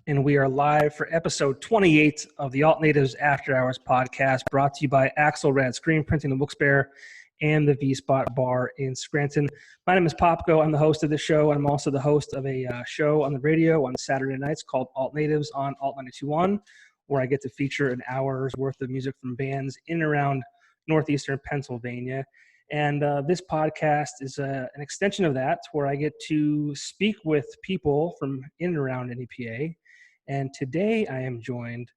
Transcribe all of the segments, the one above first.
and we are live for episode 28 of the Alt Natives After Hours podcast, brought to you by Axelrad Screen Printing and Wilkes-Barre and the TheVspot Bar in Scranton. My name is Popko. I'm the host of the show. I'm also the host of a show on the radio on Saturday nights called Alt Natives on Alt 92.1, where I get to feature an hour's worth of music from bands in and around northeastern Pennsylvania. And this podcast is an extension of that, where I get to speak with people from in and around NEPA. And today I am joined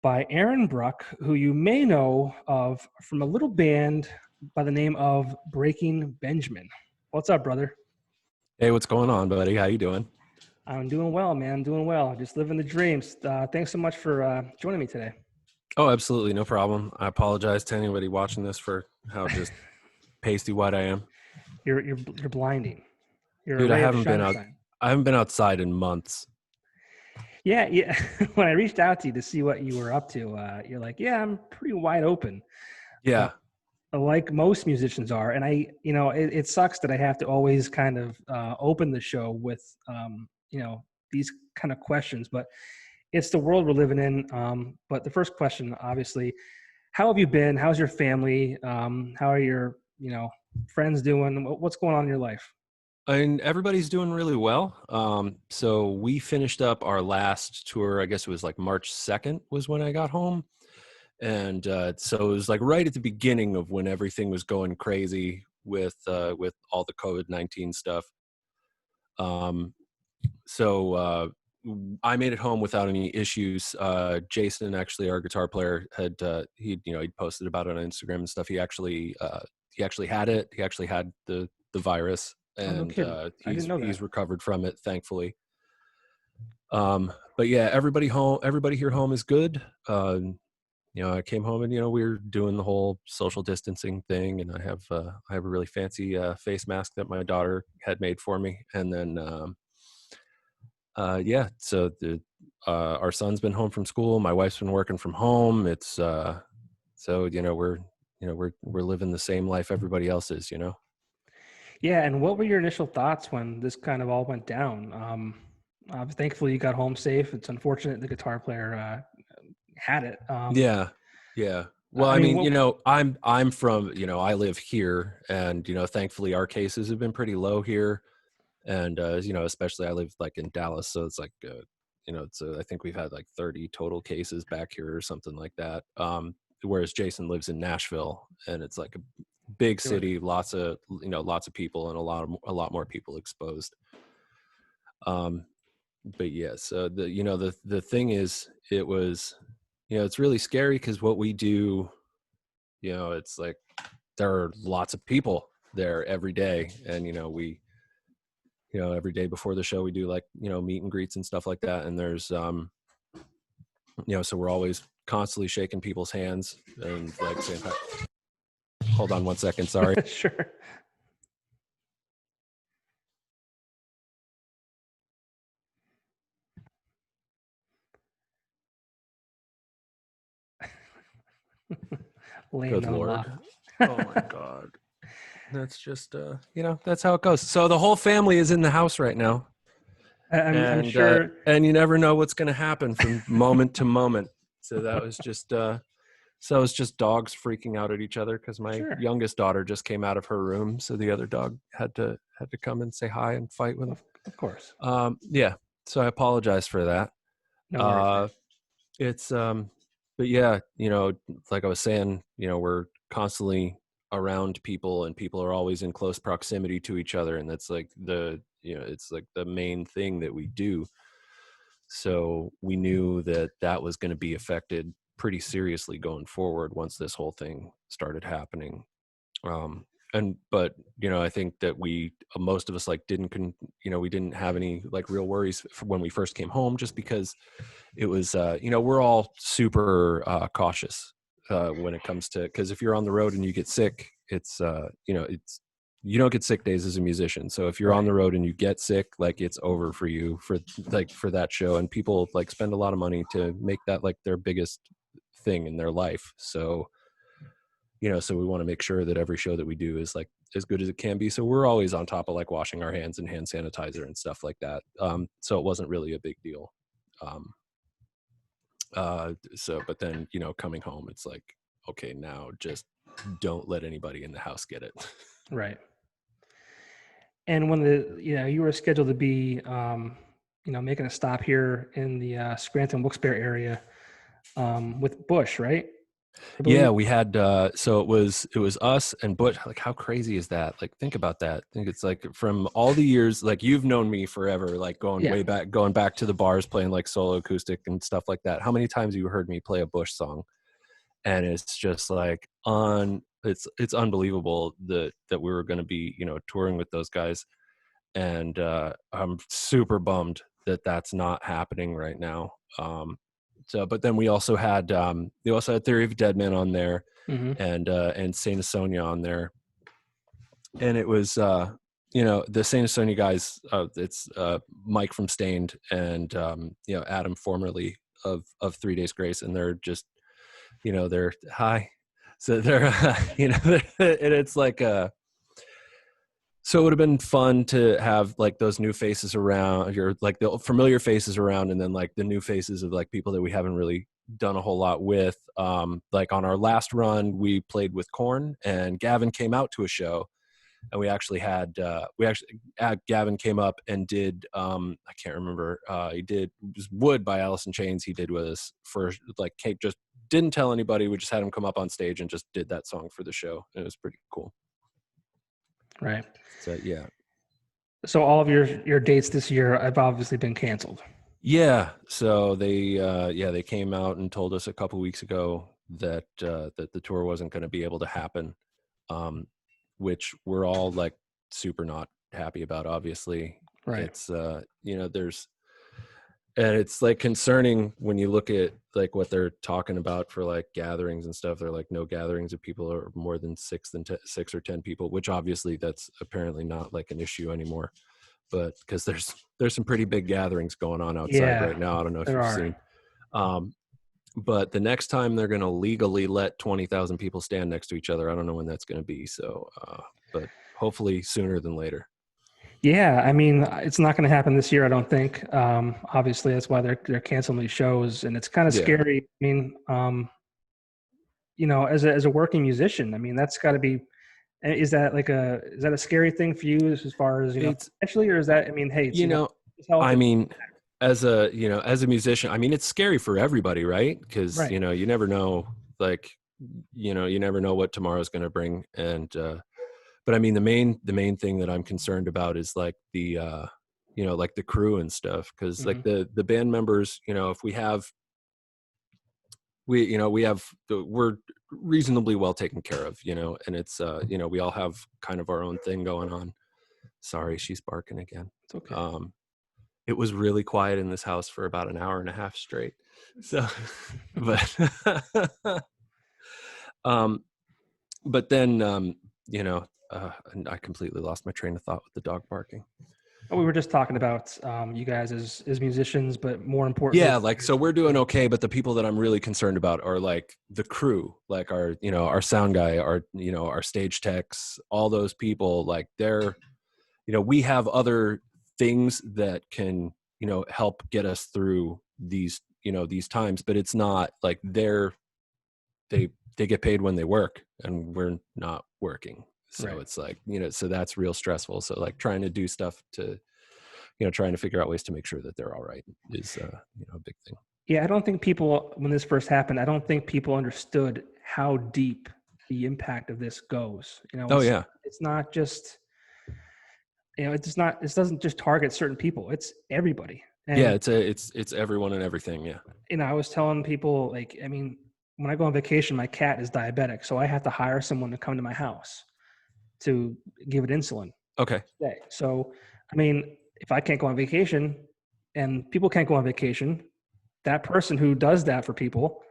by Aaron Bruch, who you may know of from a little band by the name of Breaking Benjamin. What's up, brother? Hey, what's going on, buddy? How you doing? I'm doing well, man. I'm doing well. Just living the dreams. Thanks so much for joining me today. Oh, absolutely. No problem. I apologize to anybody watching this for how just pasty white I am. You're blinding. Dude, I haven't been outside in months. Yeah. When I reached out to you to see what you were up to, you're like, yeah, I'm pretty wide open. Yeah. Like most musicians are. And it sucks that I have to always kind of open the show with, these kind of questions, but it's the world we're living in. But the first question, obviously, how have you been? How's your family? How are your, friends doing? What's going on in your life? And everybody's doing really well. So we finished up our last tour. I guess it was like March 2nd was when I got home. And so it was like right at the beginning of when everything was going crazy with all the COVID-19 stuff. So I made it home without any issues. Jason, actually, our guitar player, he'd posted about it on Instagram and stuff. He actually had it. He actually had the virus, and he's recovered from it, thankfully. But yeah, everybody here home is good. I came home and we were doing the whole social distancing thing, and I have a really fancy face mask that my daughter had made for me, and then so our son's been home from school. My wife's been working from home. It's we're living the same life everybody else is. Yeah, and what were your initial thoughts when this kind of all went down? Thankfully, you got home safe. It's unfortunate the guitar player had it. Yeah. Well, I'm from, I live here, and, thankfully our cases have been pretty low here. And, especially I live like in Dallas. So it's like, I think we've had like 30 total cases back here or something like that. Whereas Jason lives in Nashville, and it's like a big city, lots of people, and a lot more people exposed. But yeah, so the thing is, it was, it's really scary because what we do, it's like there are lots of people there every day, and we every day before the show we do like meet and greets and stuff like that, and there's so we're always constantly shaking people's hands and like saying hi. Hold on one second, sorry. Sure. Good Lord. Oh my God. That's just, that's how it goes. So the whole family is in the house right now. I'm sure. And you never know what's going to happen from moment to moment. So that was just, dogs freaking out at each other because my youngest daughter just came out of her room. So the other dog had to come and say hi and fight with him. Of course. Yeah. So I apologize for that. No worries. It's, but yeah, like I was saying, we're constantly around people, and people are always in close proximity to each other. And that's like it's like the main thing that we do. So we knew that was going to be affected pretty seriously going forward once this whole thing started happening. But I think that most of us like we didn't have any like real worries when we first came home, just because it was, we're all super cautious when it comes to, because if you're on the road and you get sick, it's, you don't get sick days as a musician. So if you're on the road and you get sick, like it's over for you for that show. And people like spend a lot of money to make that like their biggest thing in their life. So, so we want to make sure that every show that we do is like as good as it can be. So we're always on top of like washing our hands and hand sanitizer and stuff like that. So it wasn't really a big deal. So, but then, you know, coming home, it's like, okay, now just don't let anybody in the house get it. Right. And when you were scheduled to be, making a stop here in the Scranton Wilkes-Barre area with Bush, right? I believe. Yeah, we had so it was us and Butch. Like, how crazy is that? Like, think about that. I think it's like from all the years, like you've known me forever, like going way back, going back to the bars, playing like solo acoustic and stuff like that. How many times have you heard me play a Bush song? And it's just like it's unbelievable that we were going to be, you know, touring with those guys. And I'm super bummed that that's not happening right now. So, but then we also had Theory of a Dead Man on there, and Saint Sonia on there, and it was the Saint Sonia guys. It's Mike from Stained and Adam formerly of 3 Days Grace, and they're just they're hi, so they're and it's like so it would have been fun to have like those new faces around, or like the familiar faces around, and then like the new faces of like people that we haven't really done a whole lot with. Like on our last run, we played with Korn, and Gavin came out to a show, and we actually had Gavin came up and did I can't remember, he did, it was Wood by Alice in Chains. He did with us for like just didn't tell anybody. We just had him come up on stage and just did that song for the show, and it was pretty cool. Right. So yeah. So all of your dates this year have obviously been canceled. Yeah. So they came out and told us a couple weeks ago that the tour wasn't going to be able to happen, which we're all like super not happy about. Obviously, right? It's and it's like concerning when you look at like what they're talking about for like gatherings and stuff. They're like no gatherings of people are more than 6 or 10 people, which obviously that's apparently not like an issue anymore. But because there's some pretty big gatherings going on outside right now. I don't know if you've seen. But the next time they're going to legally let 20,000 people stand next to each other, I don't know when that's going to be. So, but hopefully sooner than later. Yeah, I mean, it's not going to happen this year, I don't think. Obviously, that's why they're canceling these shows, and it's kind of scary. I mean, as a working musician, I mean, that's got to be. Is that a scary thing for you as far as actually, or is that? I mean, hey, I mean, as a musician, I mean, it's scary for everybody, right? Because you never know, like, you never know what tomorrow's going to bring, and. But I mean, the main thing that I'm concerned about is like the, like the crew and stuff. Cause like the band members, if we're reasonably well taken care of, and it's, we all have kind of our own thing going on. Sorry, she's barking again. It's okay. It was really quiet in this house for about an hour and a half straight. So, but then, and I completely lost my train of thought with the dog barking. We were just talking about you guys as musicians, but more importantly, like, so we're doing okay, but the people that I'm really concerned about are like the crew, like our sound guy, our stage techs, all those people. Like they're, we have other things that can, help get us through these times, but it's not like they get paid when they work and we're not working. So it's like, so that's real stressful. So like trying to do stuff to, trying to figure out ways to make sure that they're all right is, a big thing. Yeah. I don't think people, when this first happened, I don't think people understood how deep the impact of this goes. It's not just, it doesn't just target certain people. It's everybody. And, it's everyone and everything. Yeah. I was telling people like, I mean, when I go on vacation, my cat is diabetic. So I have to hire someone to come to my house to give it insulin. Okay. So, I mean, if I can't go on vacation and people can't go on vacation, that person who does that for people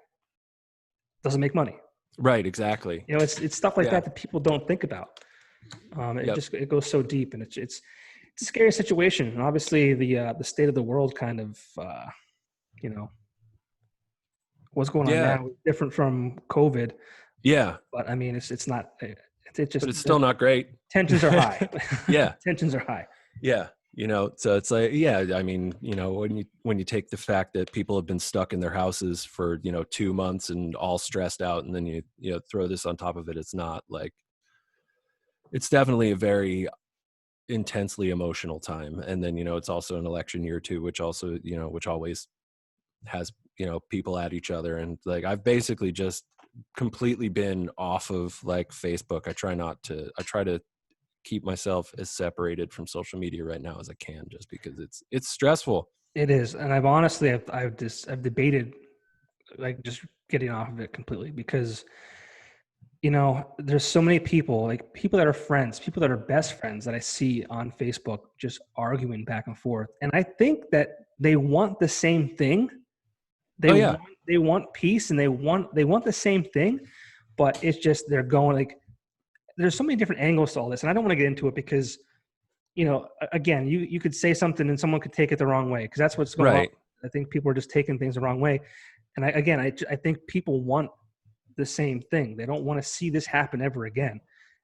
doesn't make money. Right. Exactly. It's stuff like that people don't think about. It goes so deep, and it's a scary situation. And obviously the state of the world kind of, what's going on now is different from COVID. Yeah. But I mean, it's not, but it's still not great. Tensions are high. Yeah. Tensions are high. Yeah. So it's like, yeah, I mean, when you take the fact that people have been stuck in their houses for 2 months and all stressed out, and then you throw this on top of it, it's not like, it's definitely a very intensely emotional time. And then it's also an election year too, which also which always has people at each other. And like, I've basically just completely been off of like Facebook. I try to keep myself as separated from social media right now as I can, just because it's stressful. It is, and I've debated like just getting off of it completely, because there's so many people, like people that are friends, people that are best friends, that I see on Facebook just arguing back and forth, and I think that they want the same thing. Oh yeah. They want peace, and they want the same thing, but it's just they're going like, there's so many different angles to all this, and I don't want to get into it because again, you could say something and someone could take it the wrong way, because that's what's going on. I think people are just taking things the wrong way. And I think people want the same thing. They don't want to see this happen ever again.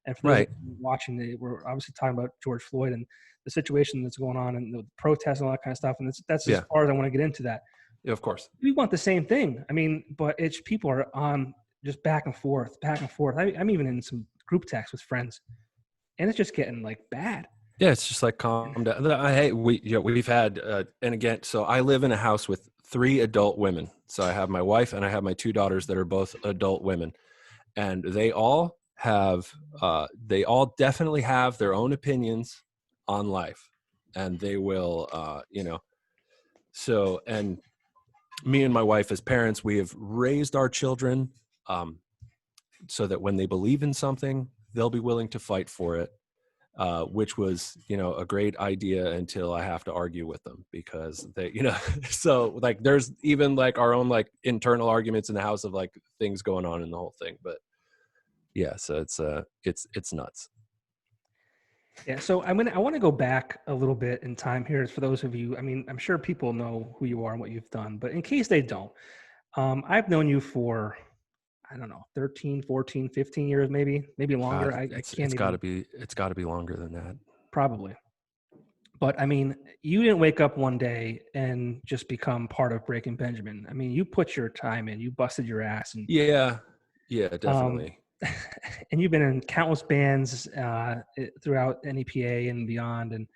And for those watching, we're obviously talking about George Floyd and the situation that's going on, and the protests and all that kind of stuff. And that's as far as I want to get into that. Yeah, of course. We want the same thing. I mean, but it's people are on just back and forth. I'm even in some group texts with friends, and it's just getting like bad. Yeah, it's just like, calm down. We've had, and again, so I live in a house with 3 adult women. So I have my wife and I have my 2 daughters that are both adult women, and they all definitely have their own opinions on life, and they will, so, and me and my wife as parents, we have raised our children, so that when they believe in something, they'll be willing to fight for it. Which was, a great idea until I have to argue with them, because they, so like there's even like our own like internal arguments in the house of like things going on in the whole thing. But yeah, so it's nuts. Yeah. So I want to go back a little bit in time here for those of you. I mean, I'm sure people know who you are and what you've done, but in case they don't, I've known you for, I don't know, 13, 14, 15 years, maybe longer. God, it's got to be longer than that. Probably. But I mean, you didn't wake up one day and just become part of Breaking Benjamin. I mean, you put your time in, you busted your ass. And yeah, definitely. And you've been in countless bands throughout NEPA and beyond. And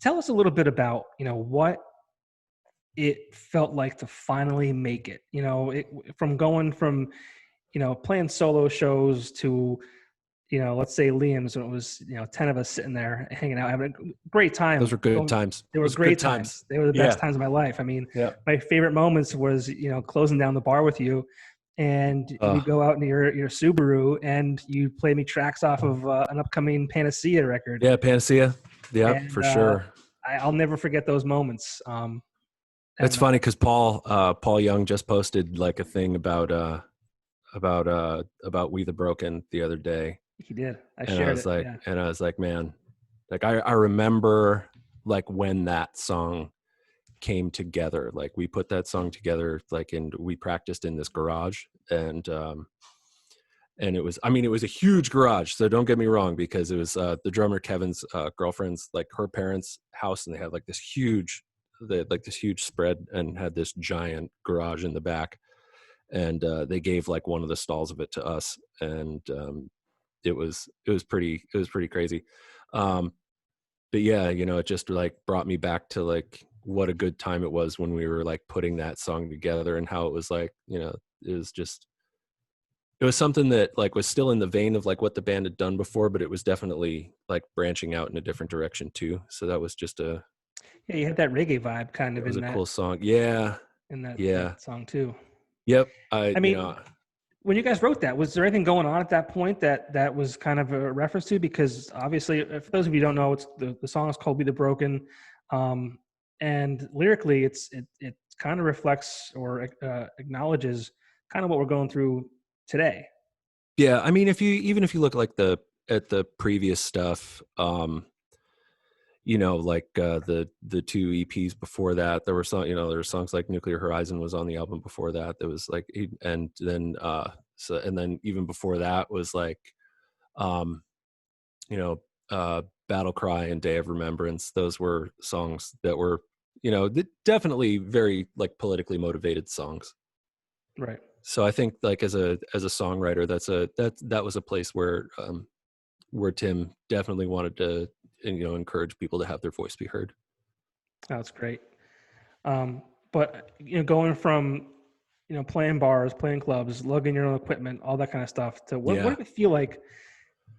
tell us a little bit about, what it felt like to finally make it, from going from, playing solo shows to, let's say Liam's, when it was, 10 of us sitting there hanging out, having a great time. Those were good times. They were great times. They were the best times of my life. I mean, my favorite moments was, closing down the bar with you, and you go out in your Subaru and you play me tracks off of an upcoming Panacea record. Yeah. Panacea. Yeah, for sure. I'll never forget those moments. It's funny because Paul Young just posted like a thing about We the Broken the other day. He did. And I was like, man, like I remember like when that song came together. Like we put that song together, like, and we practiced in this garage, and it was a huge garage. So don't get me wrong, because it was the drummer Kevin's girlfriend's, like her parents' house, and they had like this huge spread and had this giant garage in the back, and they gave like one of the stalls of it to us, and it was pretty crazy. But yeah, it just like brought me back to like what a good time it was when we were like putting that song together, and how it was like, it was something that like was still in the vein of like what the band had done before, but it was definitely like branching out in a different direction too. So that was just you had that reggae vibe kind of. It was a cool song. Yeah. In that song too. Yep. I mean, when you guys wrote that, was there anything going on at that point that was kind of a reference to? Because obviously, for those of you who don't know, it's the song is called "We the Broken," and lyrically, it kind of reflects or acknowledges kind of what we're going through today. Yeah, I mean, if you look like at the previous stuff, like the 2 EPs before that, there were songs like Nuclear Horizon was on the album before that. There was like, and then even before that was like, Battle Cry and Day of Remembrance. Those were songs that were, definitely very like politically motivated songs. Right. So I think like as a songwriter, that was a place where Tim definitely wanted to, encourage people to have their voice be heard. That's great. But going from playing bars, playing clubs, lugging your own equipment, all that kind of stuff, to what did it feel like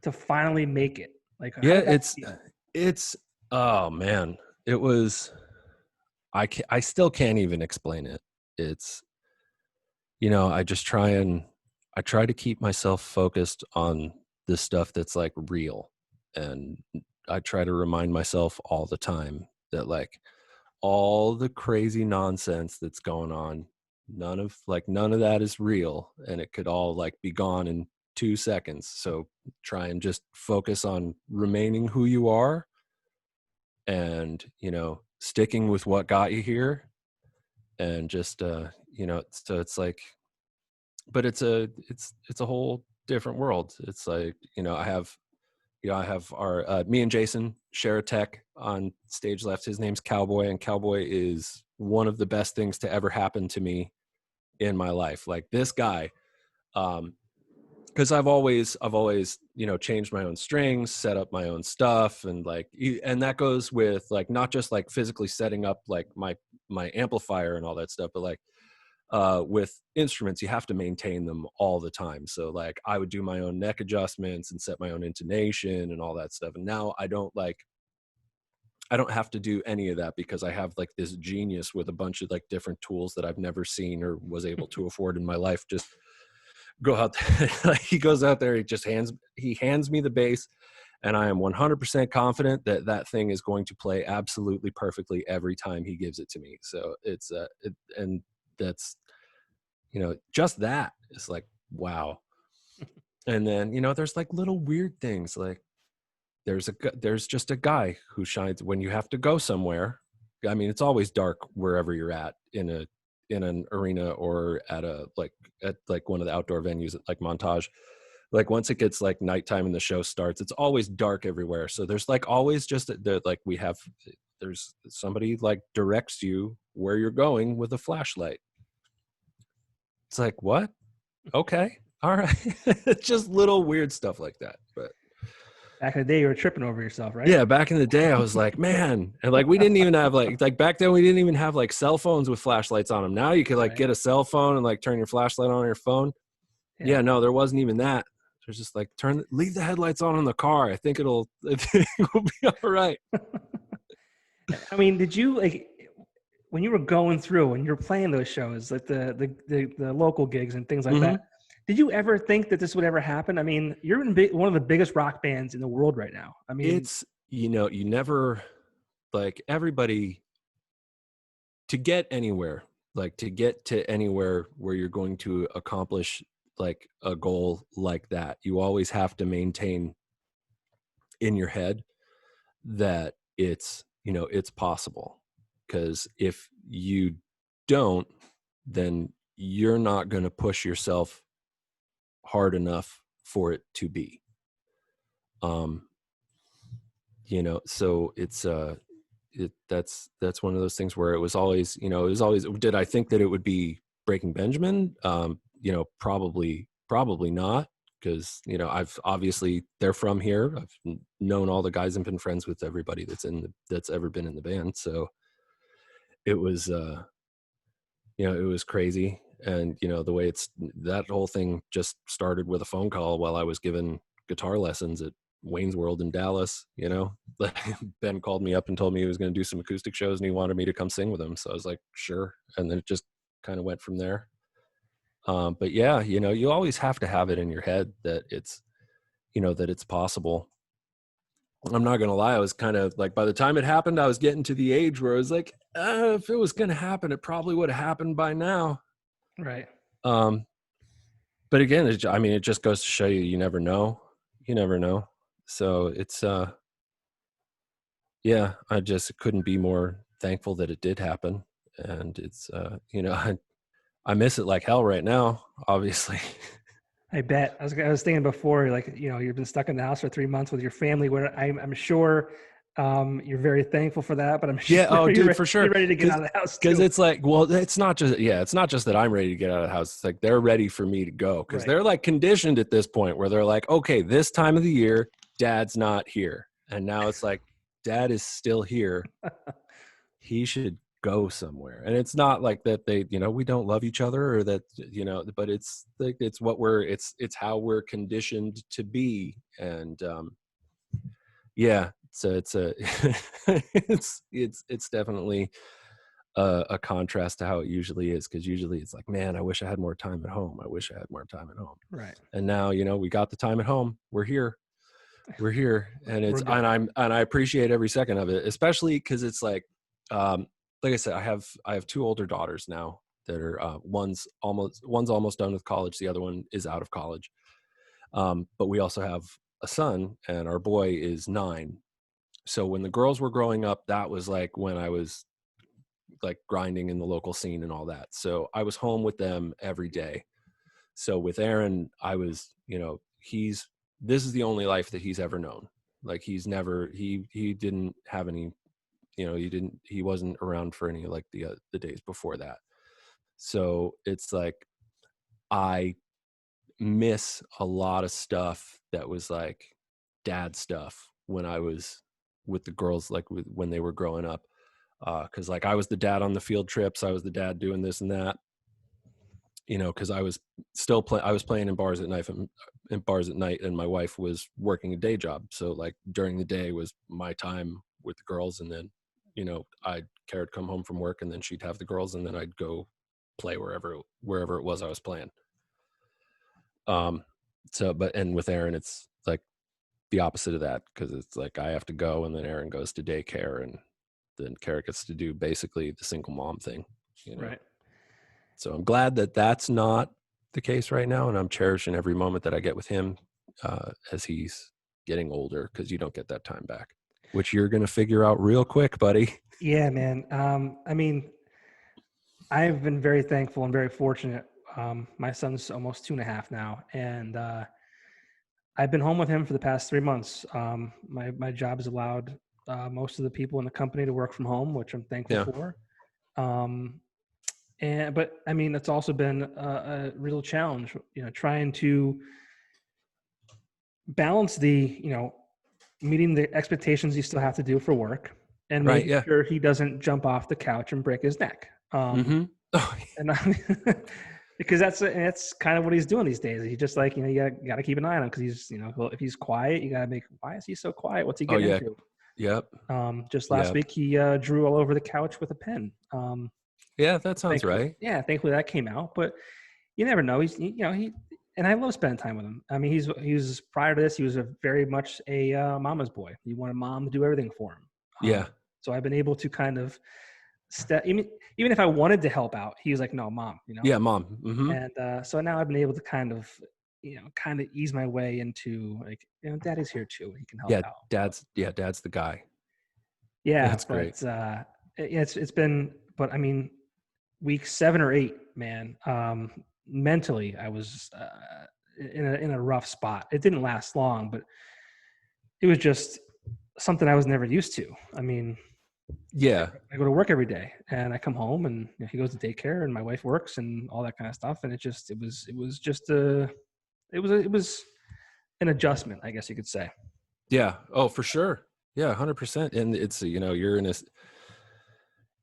to finally make it? Like, how Yeah, did that feel? it's oh man, it was. I still can't even explain it. It's I try to keep myself focused on the stuff that's like real, and I try to remind myself all the time that like all the crazy nonsense that's going on, none of that is real, and it could all like be gone in 2 seconds. So try and just focus on remaining who you are, and sticking with what got you here, and just so it's like, but it's a whole different world. It's like, I have our me and Jason share a tech on stage left. His name's Cowboy, and Cowboy is one of the best things to ever happen to me in my life. Like this guy, because I've always changed my own strings, set up my own stuff, and like, and that goes with like not just like physically setting up like my amplifier and all that stuff, but like with instruments, you have to maintain them all the time. So like I would do my own neck adjustments and set my own intonation and all that stuff. And now I don't have to do any of that, because I have like this genius with a bunch of like different tools that I've never seen or was able to afford in my life. Just go out there. Like he goes out there, he hands me the bass, and I am 100% confident that that thing is going to play absolutely perfectly every time he gives it to me. So it's and that's, just that is like, wow. And then, there's like little weird things, like there's just a guy who shines when you have to go somewhere. I mean, it's always dark wherever you're at, in an arena or at one of the outdoor venues at like Montage. Like once it gets like nighttime and the show starts, it's always dark everywhere. So there's like always just like there's somebody like directs you where you're going with a flashlight. It's like, what? Okay. All right. It's just little weird stuff like that. But Back in the day, you were tripping over yourself, right? yeah, back in the day, I was like, man, and like we didn't even have like back then we didn't even have like cell phones with flashlights on them. Now you could like get a cell phone and like turn your flashlight on your phone. Yeah, no, there wasn't even that. There's just like leave the headlights on in the car. I think it'll be all right. I mean, did you like when you were going through and you're playing those shows, like the local gigs and things like that? Did you ever think that this would ever happen? I mean, you're in one of the biggest rock bands in the world right now. I mean, it's, you never, like, everybody, to get anywhere, like to get to anywhere where you're going to accomplish like a goal like that, you always have to maintain in your head that it's, it's possible. Because if you don't, then you're not going to push yourself hard enough for it to be. So it's that's one of those things where it was always, did I think that it would be Breaking Benjamin? Probably not, because I've obviously, they're from here. I've known all the guys and been friends with everybody that's ever been in the band. So it was it was crazy. And the way that whole thing just started with a phone call while I was given guitar lessons at Wayne's World in Dallas. Ben called me up and told me he was going to do some acoustic shows and he wanted me to come sing with him. So I was like, sure. And then it just kind of went from there. But yeah, you always have to have it in your head that it's, that it's possible. I'm not going to lie. I was kind of like, by the time it happened, I was getting to the age where I was like, if it was going to happen, it probably would have happened by now. right. But again, it just goes to show you, you never know. So it's, yeah, I just couldn't be more thankful that it did happen. And it's, I miss it like hell right now, obviously. I bet. I was thinking before, like, you've been stuck in the house for 3 months with your family. Where I'm sure you're very thankful for that, but I'm sure Yeah. Oh, dude, for you're sure. ready to get out of the house Because too. it's like, well, it's not just that I'm ready to get out of the house. It's like they're ready for me to go because Right. they're like conditioned at this point where they're like, okay, this time of the year, dad's not here. And now it's like, dad is still here. He should go somewhere. And it's not like that they, we don't love each other or that, but it's like, it's what it's how we're conditioned to be. And yeah, so it's a, it's definitely a contrast to how it usually is. Cause usually it's like, man, I wish I had more time at home. I wish I had more time at home. Right. And now, we got the time at home. We're here. And I appreciate every second of it, especially cause it's like I said, I have two older daughters now that are, one's almost done with college. The other one is out of college. But we also have a son, and our boy is 9. So when the girls were growing up, that was like when I was like grinding in the local scene and all that. So I was home with them every day. So with Aaron, I was, this is the only life that he's ever known. Like he didn't have any, he wasn't around for any like the days before that. So it's like, I miss a lot of stuff that was like dad stuff when I was with the girls, like when they were growing up. Cause like I was the dad on the field trips. I was the dad doing this and that, cause I was still I was playing in bars at night and my wife was working a day job. So like during the day was my time with the girls. And then, Kara come home from work and then she'd have the girls and then I'd go play wherever it was I was playing. And with Aaron, it's like the opposite of that. Cause it's like, I have to go and then Aaron goes to daycare and then Kara gets to do basically the single mom thing, Right. So I'm glad that that's not the case right now. And I'm cherishing every moment that I get with him, as he's getting older, cause you don't get that time back, which you're going to figure out real quick, buddy. Yeah, man. I mean, I've been very thankful and very fortunate. My son's almost 2.5 now, and I've been home with him for the past 3 months. My job has allowed most of the people in the company to work from home, which I'm thankful Yeah. for. But I mean, it's also been a real challenge, trying to balance meeting the expectations you still have to do for work and Right. making Yeah. sure he doesn't jump off the couch and break his neck. Mm-hmm. And because that's kind of what he's doing these days. He's just like, you got to keep an eye on him because he's, if he's quiet, you got to why is he so quiet? What's he getting into? Yep. Just last week, he drew all over the couch with a pen. Yeah, that sounds right. Yeah, thankfully that came out, but you never know. And I love spending time with him. I mean, he was prior to this, he was very much a mama's boy. He wanted mom to do everything for him. Yeah. So I've been able to kind of even if I wanted to help out, he was like, no, mom, Yeah, mom. Mm-hmm. And so now I've been able to kind of ease my way into like, daddy's here too. He can help out. Dad's the guy. Yeah, that's great. It's been, but I mean, week 7 or 8, man, mentally I was in a rough spot. It didn't last long, but it was just something I was never used to. I mean, yeah, I go to work every day and I come home and he goes to daycare and my wife works and all that kind of stuff. And it was an adjustment, I guess you could say. Yeah. Oh, for sure. Yeah. 100%. And it's, you're in a,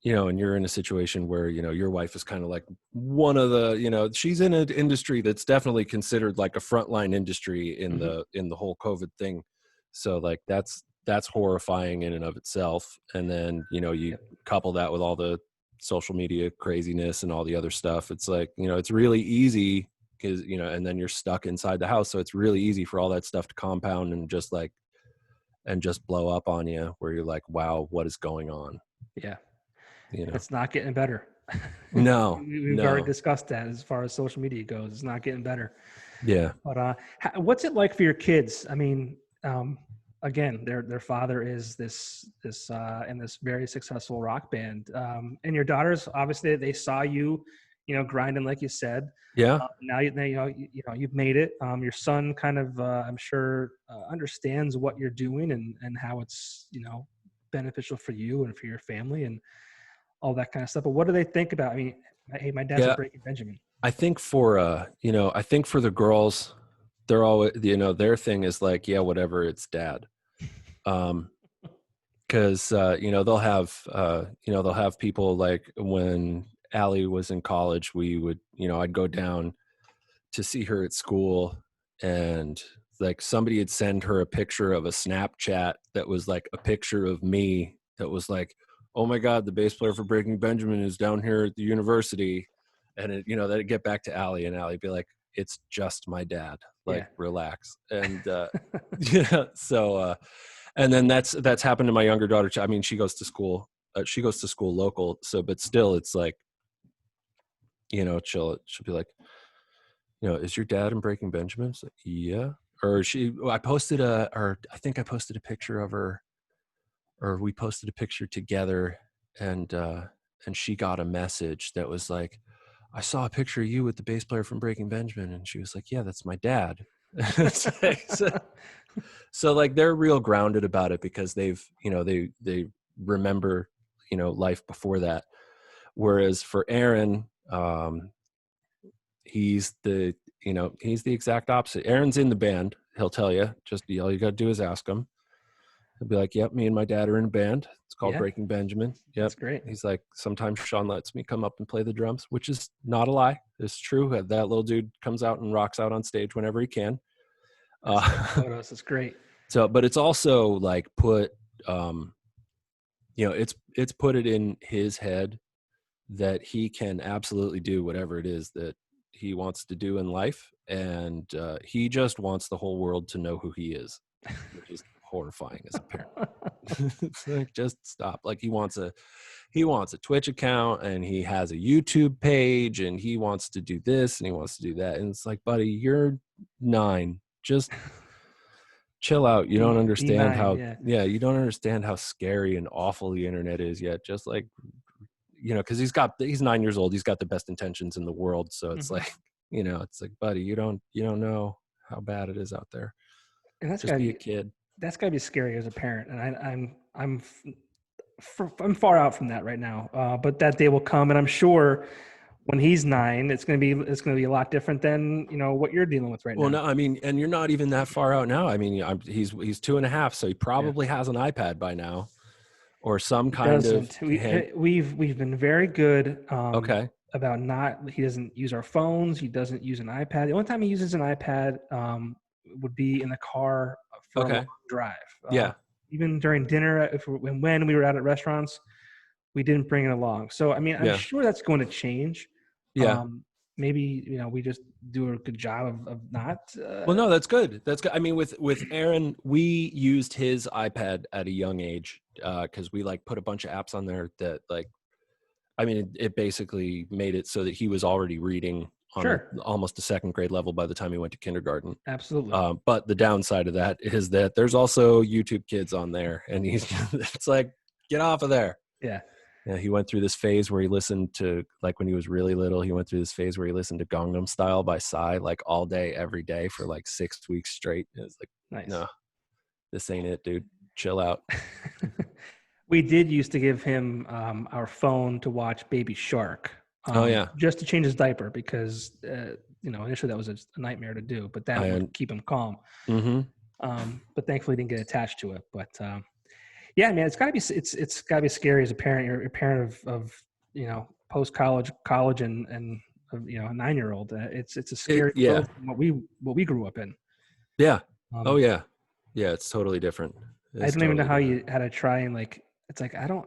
and you're in a situation where, your wife is kind of like one of the, she's in an industry that's definitely considered like a frontline industry in Mm-hmm. the whole COVID thing. So like, that's horrifying in and of itself. And then, you couple that with all the social media craziness and all the other stuff. It's like, it's really easy because, and then you're stuck inside the house. So it's really easy for all that stuff to compound and just blow up on you where you're like, wow, what is going on? Yeah. It's not getting better. No, we've already discussed that as far as social media goes. It's not getting better. Yeah. But what's it like for your kids? I mean, again, their father is this in this very successful rock band, and your daughters, obviously, they saw you grinding like you said. Yeah. Now you've made it. Your son kind of, I'm sure, understands what you're doing and how it's beneficial for you and for your family and all that kind of stuff. But what do they think about? I mean, hey, my dad's a Breaking Benjamin. I think for the girls, they're all, their thing is like, yeah, whatever, it's dad. Cause, they'll have people like when Allie was in college, we would, I'd go down to see her at school and like somebody had sent her a picture of a Snapchat that was like a picture of me that was like, oh my God, the bass player for Breaking Benjamin is down here at the university. And that'd get back to Allie and Allie'd be like, it's just my dad, like relax. And, so, and then that's happened to my younger daughter too. I mean, she goes to school local. So, but still it's like, she'll be like, is your dad in Breaking Benjamin? Like, yeah. Or I think I posted a picture of her, or we posted a picture together, and she got a message that was like, I saw a picture of you with the bass player from Breaking Benjamin. And she was like, yeah, that's my dad. So like they're real grounded about it because they've, they remember, life before that. Whereas for Aaron, he's the exact opposite. Aaron's in the band. He'll tell you, just all you got to do is ask him. He'll be like, yep, me and my dad are in a band. It's called Breaking Benjamin. Yep. That's great. He's like, sometimes Sean lets me come up and play the drums, which is not a lie. It's true. That little dude comes out and rocks out on stage whenever he can. Photos. It's great. So, but it's also like put, it's put it in his head that he can absolutely do whatever it is that he wants to do in life. And he just wants the whole world to know who he is, which is horrifying as a parent. It's like, just stop. Like he wants a Twitch account and he has a YouTube page and he wants to do this and he wants to do that. And it's like, buddy, you're 9. Just chill out. You don't understand you don't understand how scary and awful the internet is yet. Just like, cause he's 9 years old. He's got the best intentions in the world. So it's like, it's like, buddy, you don't know how bad it is out there. And that's just be a kid. That's gotta be scary as a parent. And I'm far out from that right now. But that day will come, and I'm sure when he's 9, it's gonna be a lot different than what you're dealing with right now. Well, no, I mean, and you're not even that far out now. I mean, he's 2.5, so he probably has an iPad by now, or some kind of. We've been very good. Okay. About he doesn't use our phones. He doesn't use an iPad. The only time he uses an iPad would be in the car for a long drive. Even during dinner, when we were out at restaurants, we didn't bring it along. So, I mean, I'm sure that's going to change. Yeah. Maybe, we just do a good job of not. Well, no, that's good. That's good. I mean, with Aaron, we used his iPad at a young age because we like put a bunch of apps on there that like, I mean, it basically made it so that he was already reading on almost a second grade level by the time he went to kindergarten. Absolutely. But the downside of that is that there's also YouTube Kids on there, and it's like, get off of there. Yeah. Yeah. He went through this phase where he listened to, like when he was really little, he went through this phase where he listened to Gangnam Style by Psy, like all day, every day for like 6 weeks straight. And it's like, nice. No, this ain't it, dude. Chill out. We did used to give him our phone to watch Baby Shark. Just to change his diaper because, initially that was a nightmare to do, but that would keep him calm. Mm-hmm. But thankfully he didn't get attached to it. But yeah, man, it's gotta be scary as a parent. You're a parent of post-college, college and a 9-year-old. It's a scary world from what we grew up in. Yeah. Yeah, it's totally different. I don't even know how to try and like, it's like, I don't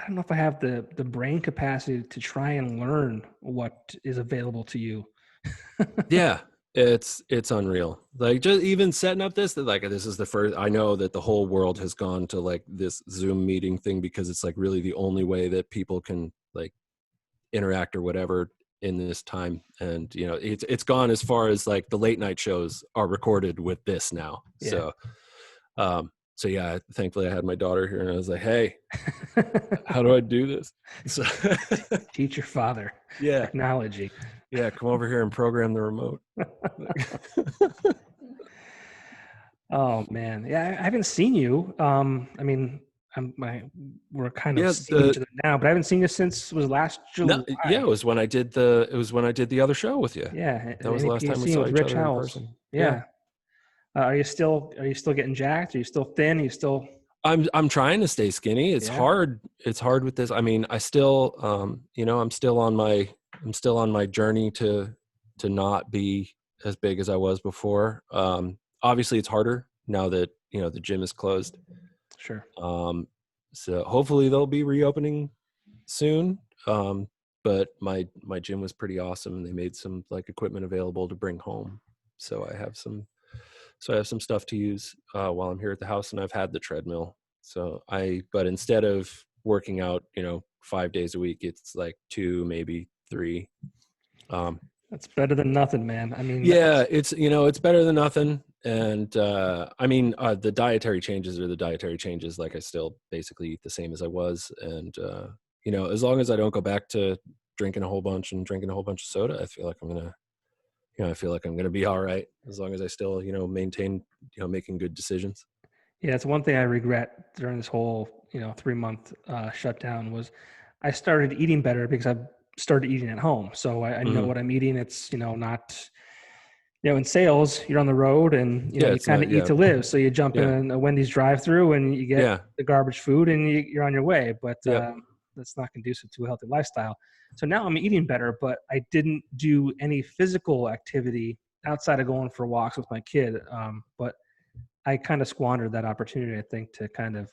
know if I have the brain capacity to try and learn what is available to you. Yeah, it's unreal. Like just even setting up this is the first, I know that the whole world has gone to like this Zoom meeting thing because it's like really the only way that people can like interact or whatever in this time. And, it's gone as far as like the late night shows are recorded with this now. Yeah. So, So yeah, thankfully I had my daughter here, and I was like, "Hey, how do I do this?" So Teach your father yeah, technology. yeah, come over here and program the remote. Oh man, yeah, I haven't seen you. I mean, we're kind of Yeah, seeing each other now, but I haven't seen you since was last no, July. yeah, it was when I did the other show with you. Yeah, That was the last NAPC time we saw with each Rich other in Howells. person. Yeah. Yeah. Are you still getting jacked? Are you still thin? Are you still? I'm trying to stay skinny. It's Yeah. hard. It's hard with this. I mean, I still I'm still on my journey to not be as big as I was before. Obviously it's harder now that, the gym is closed. Sure. So hopefully they'll be reopening soon. But my gym was pretty awesome, and they made some like equipment available to bring home. So I have some stuff to use while I'm here at the house, and I've had the treadmill. But instead of working out, 5 days a week, it's like 2, maybe 3. That's better than nothing, man. I mean, Yeah, it's better than nothing. And the dietary changes are the dietary changes. Like I still basically eat the same as I was. And, as long as I don't go back to drinking a whole bunch of soda, I feel like I'm going to be all right, as long as I still, maintain, making good decisions. yeah, it's one thing I regret during this whole 3-month shutdown was I started eating better because I started eating at home. So I know Mhm. what I'm eating. It's not. In sales, you're on the road and, Yeah, you it's kind not, of eat yeah. to live. So you jump Yeah. in a Wendy's drive-through and you get Yeah. the garbage food and you're on your way. But Yep. that's not conducive to a healthy lifestyle. So now I'm eating better, but I didn't do any physical activity outside of going for walks with my kid. But I kind of squandered that opportunity, I think, to kind of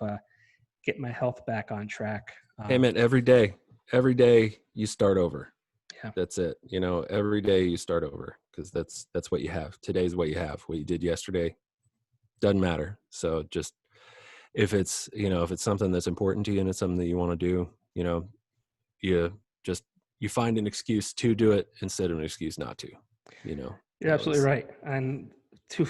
get my health back on track. Hey man, every day you start over. Yeah. That's it. Every day you start over, because that's what you have. Today's what you have. What you did yesterday doesn't matter. So just, if it's something that's important to you and it's something that you want to do, you find an excuse to do it instead of an excuse not to. You're absolutely right. And too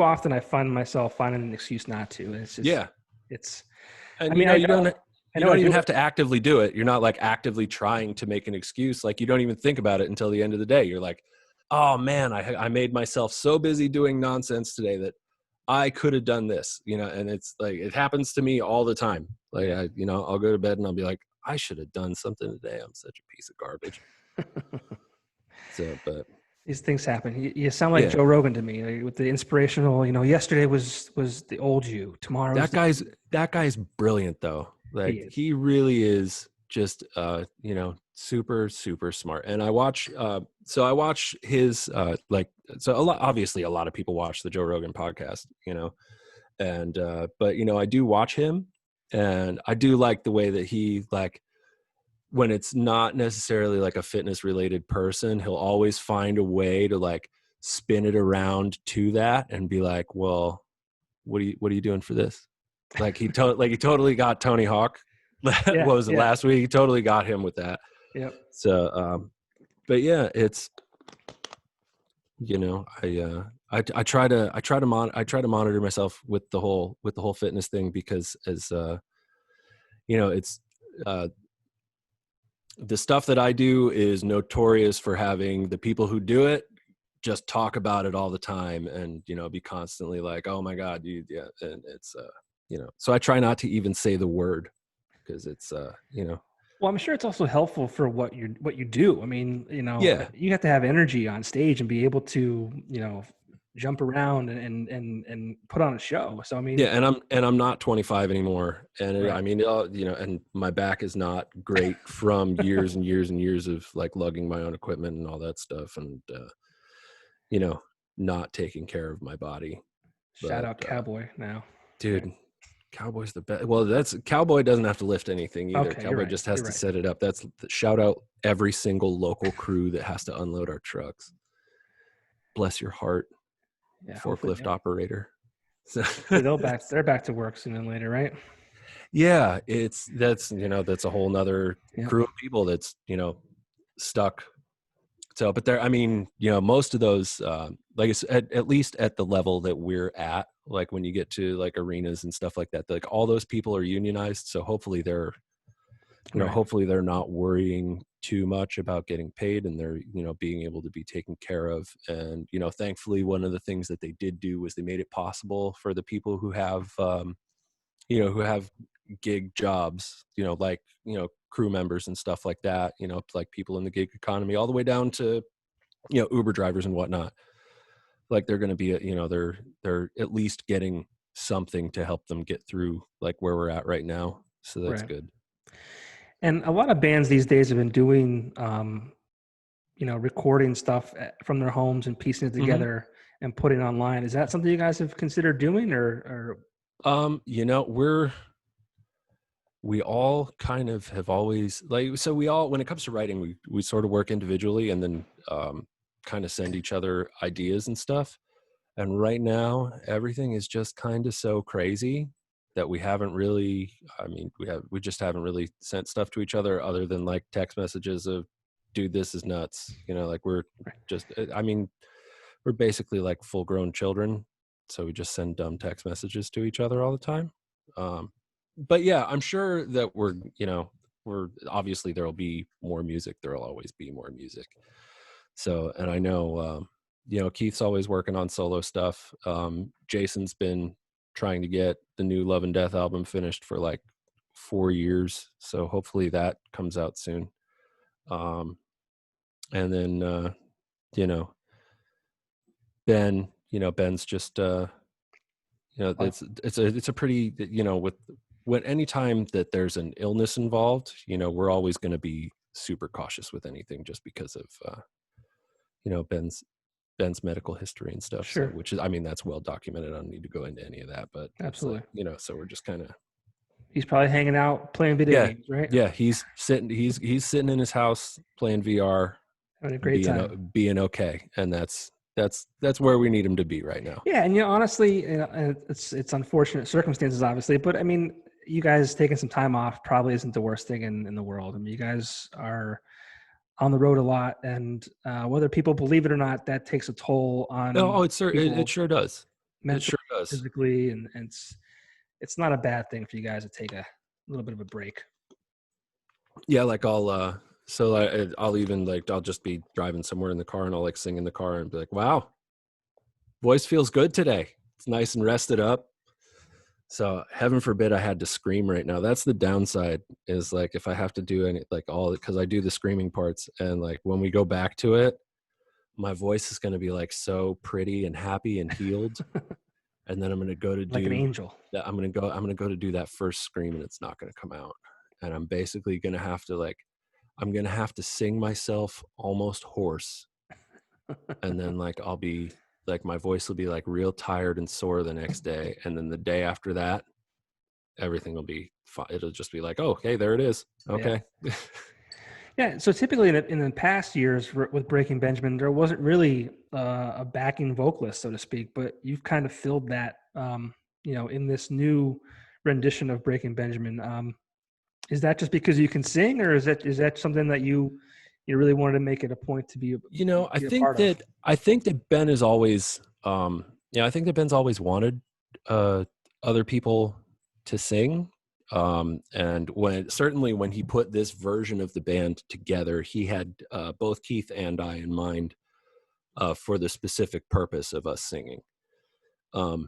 often I find myself finding an excuse not to. It's just, Yeah. it's, And I mean, I know you don't I even do have it. to actively do it. You're not like actively trying to make an excuse. Like, you don't even think about it until the end of the day. You're like, oh man, I made myself so busy doing nonsense today that I could have done this, and it's like, it happens to me all the time. Like, I'll go to bed and I'll be like, I should have done something today. I'm such a piece of garbage. So, but These things happen. You sound like yeah, Joe Rogan to me, with the inspirational. Yesterday was the old you. Tomorrow's that guy's brilliant though. he Like, is. he really is just super, super smart. And I watch his obviously a lot of people watch the Joe Rogan podcast, and but I do watch him, and I do like the way that he, like, when it's not necessarily like a fitness related person, he'll always find a way to like spin it around to that and be like, well, what are you doing for this? Like, he totally got Tony Hawk. What Yeah, was it, yeah, last week? He totally got him with that. yep. So, but yeah, it's, I try to monitor myself with the whole fitness thing, because as it's the stuff that I do is notorious for having the people who do it just talk about it all the time, and be constantly like, oh my god, yeah. And it's so I try not to even say the word, because it's Well, I'm sure it's also helpful for what you do. I mean, yeah, you have to have energy on stage and be able to, jump around and put on a show. So I mean, yeah. And I'm not 25 anymore, and right. I mean, and my back is not great from years and years and years of like lugging my own equipment and all that stuff, and not taking care of my body. Shout But out Cowboy now. dude, Cowboy's the best. Well, Cowboy doesn't have to lift anything either. Okay, Cowboy just has to set it up. That's shout out every single local crew that has to unload our trucks. Bless your heart, Yeah, forklift operator. So, they're back to work sooner than later, right? yeah, that's a whole nother Yep. crew of people that's stuck. So, but there, I mean, most of those, like at least at the level that we're at, like when you get to like arenas and stuff like that, like all those people are unionized. So hopefully they're, Right. hopefully they're not worrying too much about getting paid, and they're, being able to be taken care of. And, thankfully one of the things that they did do was they made it possible for the people who have, who have gig jobs, like, crew members and stuff like that, like people in the gig economy, all the way down to, Uber drivers and whatnot. Like they're going to be, they're at least getting something to help them get through like where we're at right now. So that's Right. good. And a lot of bands these days have been doing, recording stuff from their homes and piecing it together and putting it online. Is that something you guys have considered doing, or? We all kind of have always like, so we all, when it comes to writing, we sort of work individually and then kind of send each other ideas and stuff. And right now everything is just kind of so crazy that we haven't really, we just haven't really sent stuff to each other than like text messages of, dude, this is nuts. Like we're just, we're basically like full grown children. So we just send dumb text messages to each other all the time. But yeah, I'm sure that we're obviously there'll be more music. There'll always be more music. So, and I know, Keith's always working on solo stuff. Jason's been trying to get the new Love and Death album finished for like 4 years. So hopefully that comes out soon. And then, Ben, Ben's just, it's a pretty, with anytime that there's an illness involved, we're always going to be super cautious with anything just because of, Ben's medical history and stuff. Sure. So, which is, that's well documented. I don't need to go into any of that, but Absolutely. Like, so we're just kind of, he's probably hanging out playing video games, right? Yeah. He's sitting in his house playing VR, having a great time, being okay. And that's where we need him to be right now. Yeah. And, honestly, it's unfortunate circumstances, obviously, but you guys taking some time off probably isn't the worst thing in the world. You guys are on the road a lot, and whether people believe it or not, that takes a toll on. It sure does. Mentally, it sure does. Physically, and it's not a bad thing for you guys to take a little bit of a break. Yeah, like I'll even like, I'll just be driving somewhere in the car and I'll like sing in the car and be like, wow, voice feels good today. It's nice and rested up. So heaven forbid I had to scream right now. That's the downside, is like if I have to do any, like all, because I do the screaming parts, and like when we go back to it, my voice is going to be like so pretty and happy and healed. And then I'm going to go to do like an angel. I'm going to go to do that first scream, and it's not going to come out. And I'm basically going to have to I'm going to have to sing myself almost hoarse. And then like I'll be like, my voice will be like real tired and sore the next day. And then the day after that, everything will be fine. It'll just be like, oh, hey, there it is. Okay. Yeah. So typically in the past years with Breaking Benjamin, there wasn't really a backing vocalist, so to speak, but you've kind of filled that, in this new rendition of Breaking Benjamin. Is that just because you can sing, or is that something that you really wanted to make it a point to be? I think that Ben is always, I think that Ben's always wanted other people to sing. And when he put this version of the band together, he had both Keith and I in mind for the specific purpose of us singing. And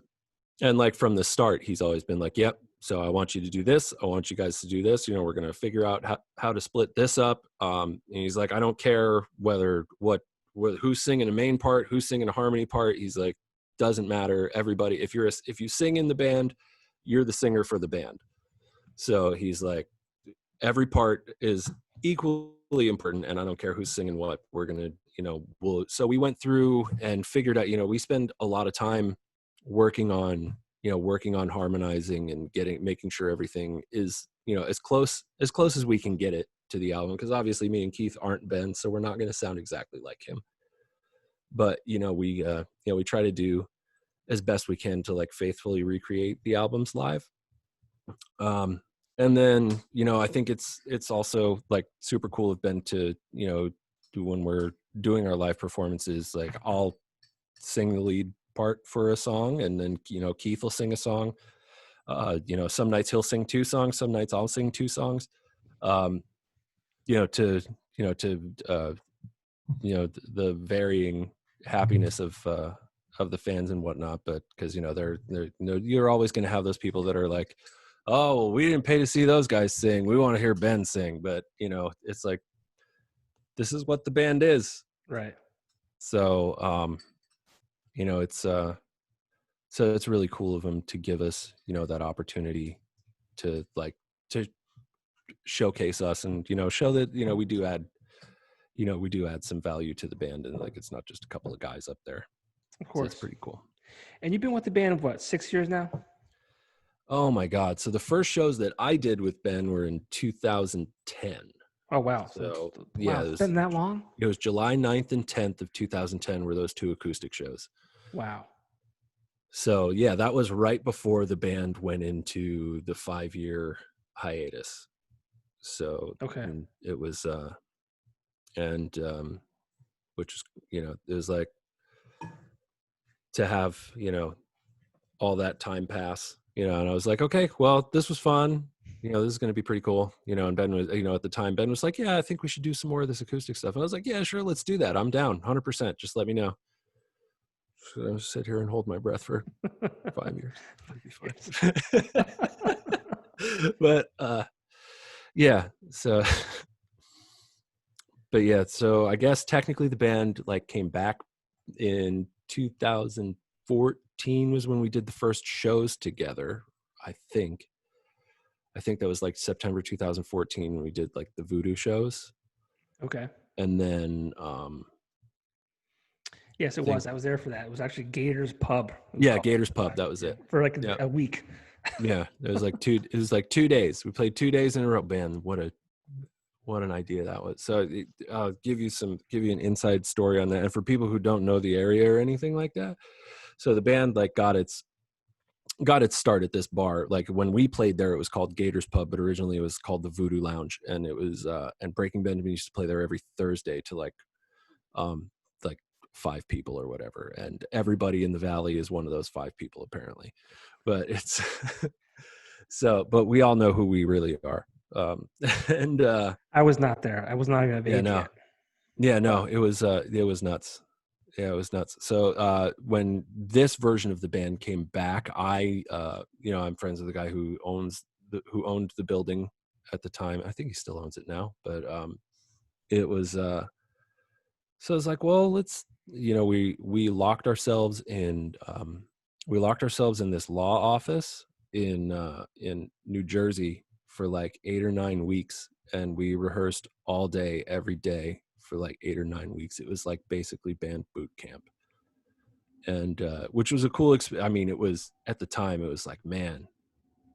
like from the start, he's always been like, yep. So I want you to do this. I want you guys to do this. We're going to figure out how to split this up. And he's like, I don't care who's singing a main part, who's singing a harmony part. He's like, doesn't matter. Everybody, if you sing in the band, you're the singer for the band. So he's like, every part is equally important, and I don't care who's singing what. We're going to, so we went through and figured out, we spend a lot of time working on harmonizing and making sure everything is, as close as we can get it to the album. Because obviously me and Keith aren't Ben, so we're not going to sound exactly like him. But, we try to do as best we can to like faithfully recreate the albums live. And then, I think it's also like super cool of Ben to, do when we're doing our live performances, like I'll sing the lead part for a song, and then Keith will sing a song. Some nights he'll sing 2 songs, some nights I'll sing 2 songs. To the varying happiness of the fans and whatnot, but because you're always going to have those people that are like, oh, well, we didn't pay to see those guys sing, we want to hear Ben sing. But it's like, this is what the band is, right? So it's really cool of them to give us that opportunity to showcase us, and show that we do add some value to the band, and like it's not just a couple of guys up there. Of course. So it's pretty cool. And you've been with the band what, 6 years now? Oh my God. So the first shows that I did with Ben were in 2010. Oh wow. So wow, it's been that long? It was July 9th and 10th of 2010 were those 2 acoustic shows. Wow. So yeah, that was right before the band went into the 5-year hiatus. So okay, it was which is it was like to have all that time pass, and I was like, okay, well, this was fun, this is going to be pretty cool, and Ben was, at the time Ben was like, yeah, I think we should do some more of this acoustic stuff, and I was like, yeah, sure, let's do that, I'm down 100%, just let me know. So I'll sit here and hold my breath for 5 years. That'd be fine. But yeah, so but yeah, so I guess technically the band came back in 2014 was when we did the first shows together. I think that was September 2014 when we did the Voodoo shows. Okay. And then yes, it was. I was there for that. It was actually Gators Pub. Gators Pub. That was it. For a week. Yeah, it was it was 2 days. We played 2 days in a row. Man, what an idea that was. So I'll give you an inside story on that. And for people who don't know the area or anything like that, so the band got its start at this bar. When we played there, it was called Gators Pub, but originally it was called the Voodoo Lounge, and it was and Breaking Benjamin used to play there every Thursday to 5 people or whatever, and everybody in the valley is one of those 5 people apparently. But it's but we all know who we really are. And I was not there. I was not even yet. It was nuts. Yeah, it was nuts. So when this version of the band came back, I'm friends with the guy who owned the building at the time. I think he still owns it now, but it was so I was like, well, let's we locked ourselves in this law office in New Jersey for 8 or 9 weeks, and we rehearsed all day every day for 8 or 9 weeks. It was basically band boot camp, and which was a cool it was, at the time, it was man,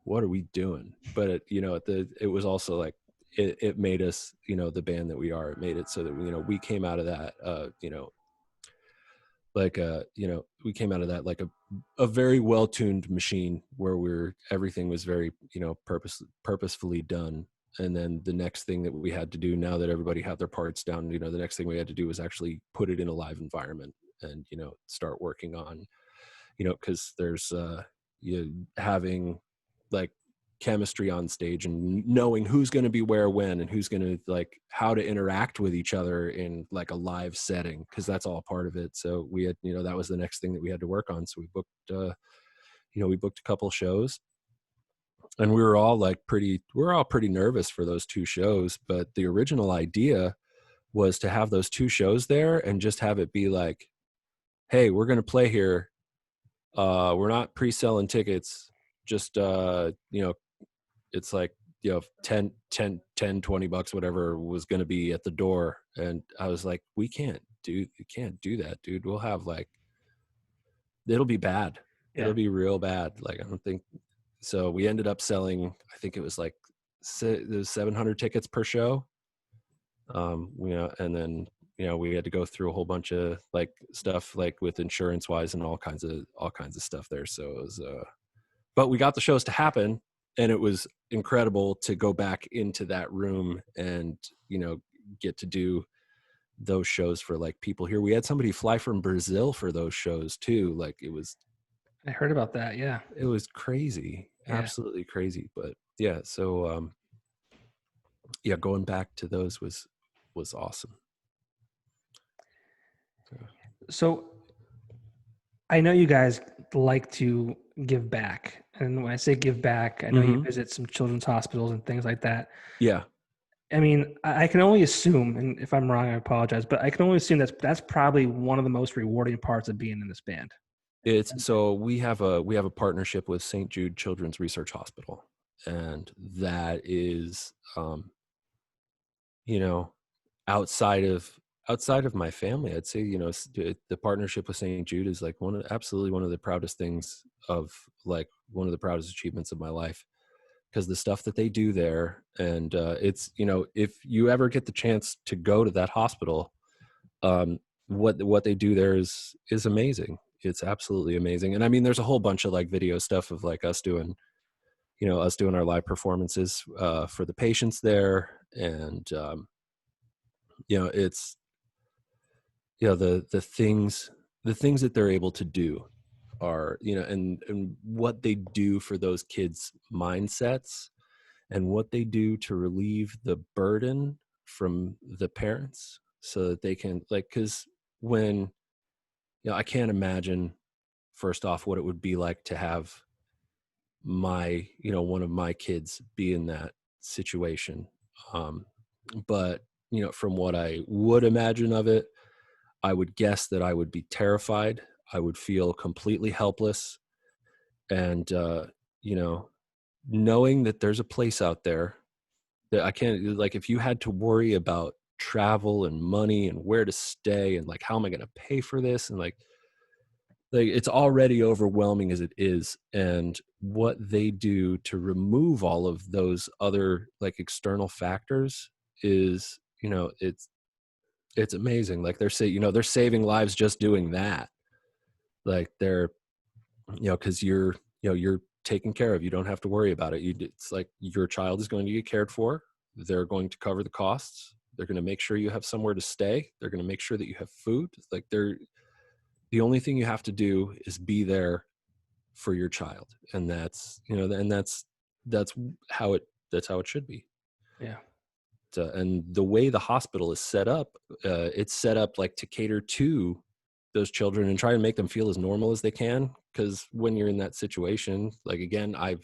what are we doing? But it was also it made us the band that we are. It made it so that we came out of that we came out of that a very well-tuned machine where everything was very purposefully done. And then the next thing that we had to do, now that everybody had their parts down, the next thing we had to do was actually put it in a live environment and start working on because there's having chemistry on stage and knowing who's going to be where when, and who's going to how to interact with each other in a live setting, because that's all part of it. So we had that was the next thing that we had to work on. So we booked a couple shows, and we were all pretty nervous for those 2 shows. But the original idea was to have those 2 shows there and just have it be hey, we're going to play here, we're not pre-selling tickets, just it's 10 $20, whatever was going to be at the door. And I was like, we can't do that, dude. We'll have it'll be bad. Yeah. It'll be real bad. I don't think so. We ended up selling, I think it was 700 tickets per show. And then we had to go through a whole bunch of stuff with insurance wise and all kinds of stuff there. So it was but we got the shows to happen, and it was incredible to go back into that room and get to do those shows for like people here. We had somebody fly from Brazil for those shows too. Like I heard about that. Yeah. it was crazy, Yeah. absolutely crazy. But yeah, so yeah, going back to those was awesome. So I know you guys like to give back. And when I say give back, I know you visit some children's hospitals and things like that. Yeah. I mean, I can only assume, and if I'm wrong, I apologize, but I can only assume that's probably one of the most rewarding parts of being in this band. So we have a partnership with St. Jude Children's Research Hospital, and that is, you know, outside of my family, I'd say, you know, the partnership with St. Jude is like absolutely one of the proudest things of like one of the proudest achievements of my life, because the stuff that they do there, and it's, you know, if you ever get the chance to go to that hospital, what they do there is amazing. It's absolutely amazing. And I mean, there's a whole bunch of like video stuff of like us doing our live performances for the patients there. And, you know, it's, you know, the things that they're able to do are, you know, and what they do for those kids' mindsets and what they do to relieve the burden from the parents so that they can, like, because when, you know, I can't imagine first off what it would be like to have one of my kids be in that situation. But, you know, from what I would imagine of it, I would guess that I would be terrified. I would feel completely helpless. And, you know, knowing that there's a place out there that I can't, like, if you had to worry about travel and money and where to stay and like, how am I going to pay for this? And like it's already overwhelming as it is. And what they do to remove all of those other like external factors is, you know, it's amazing. Like they're saving lives just doing that. Like they're, you know, cause you're taken care of. You don't have to worry about it. It's like your child is going to get cared for. They're going to cover the costs. They're going to make sure you have somewhere to stay. They're going to make sure that you have food. Like the only thing you have to do is be there for your child. And that's, you know, and that's how it should be. Yeah. And the way the hospital is set up, it's set up like to cater to those children and try to make them feel as normal as they can. Because when you're in that situation, like, again, I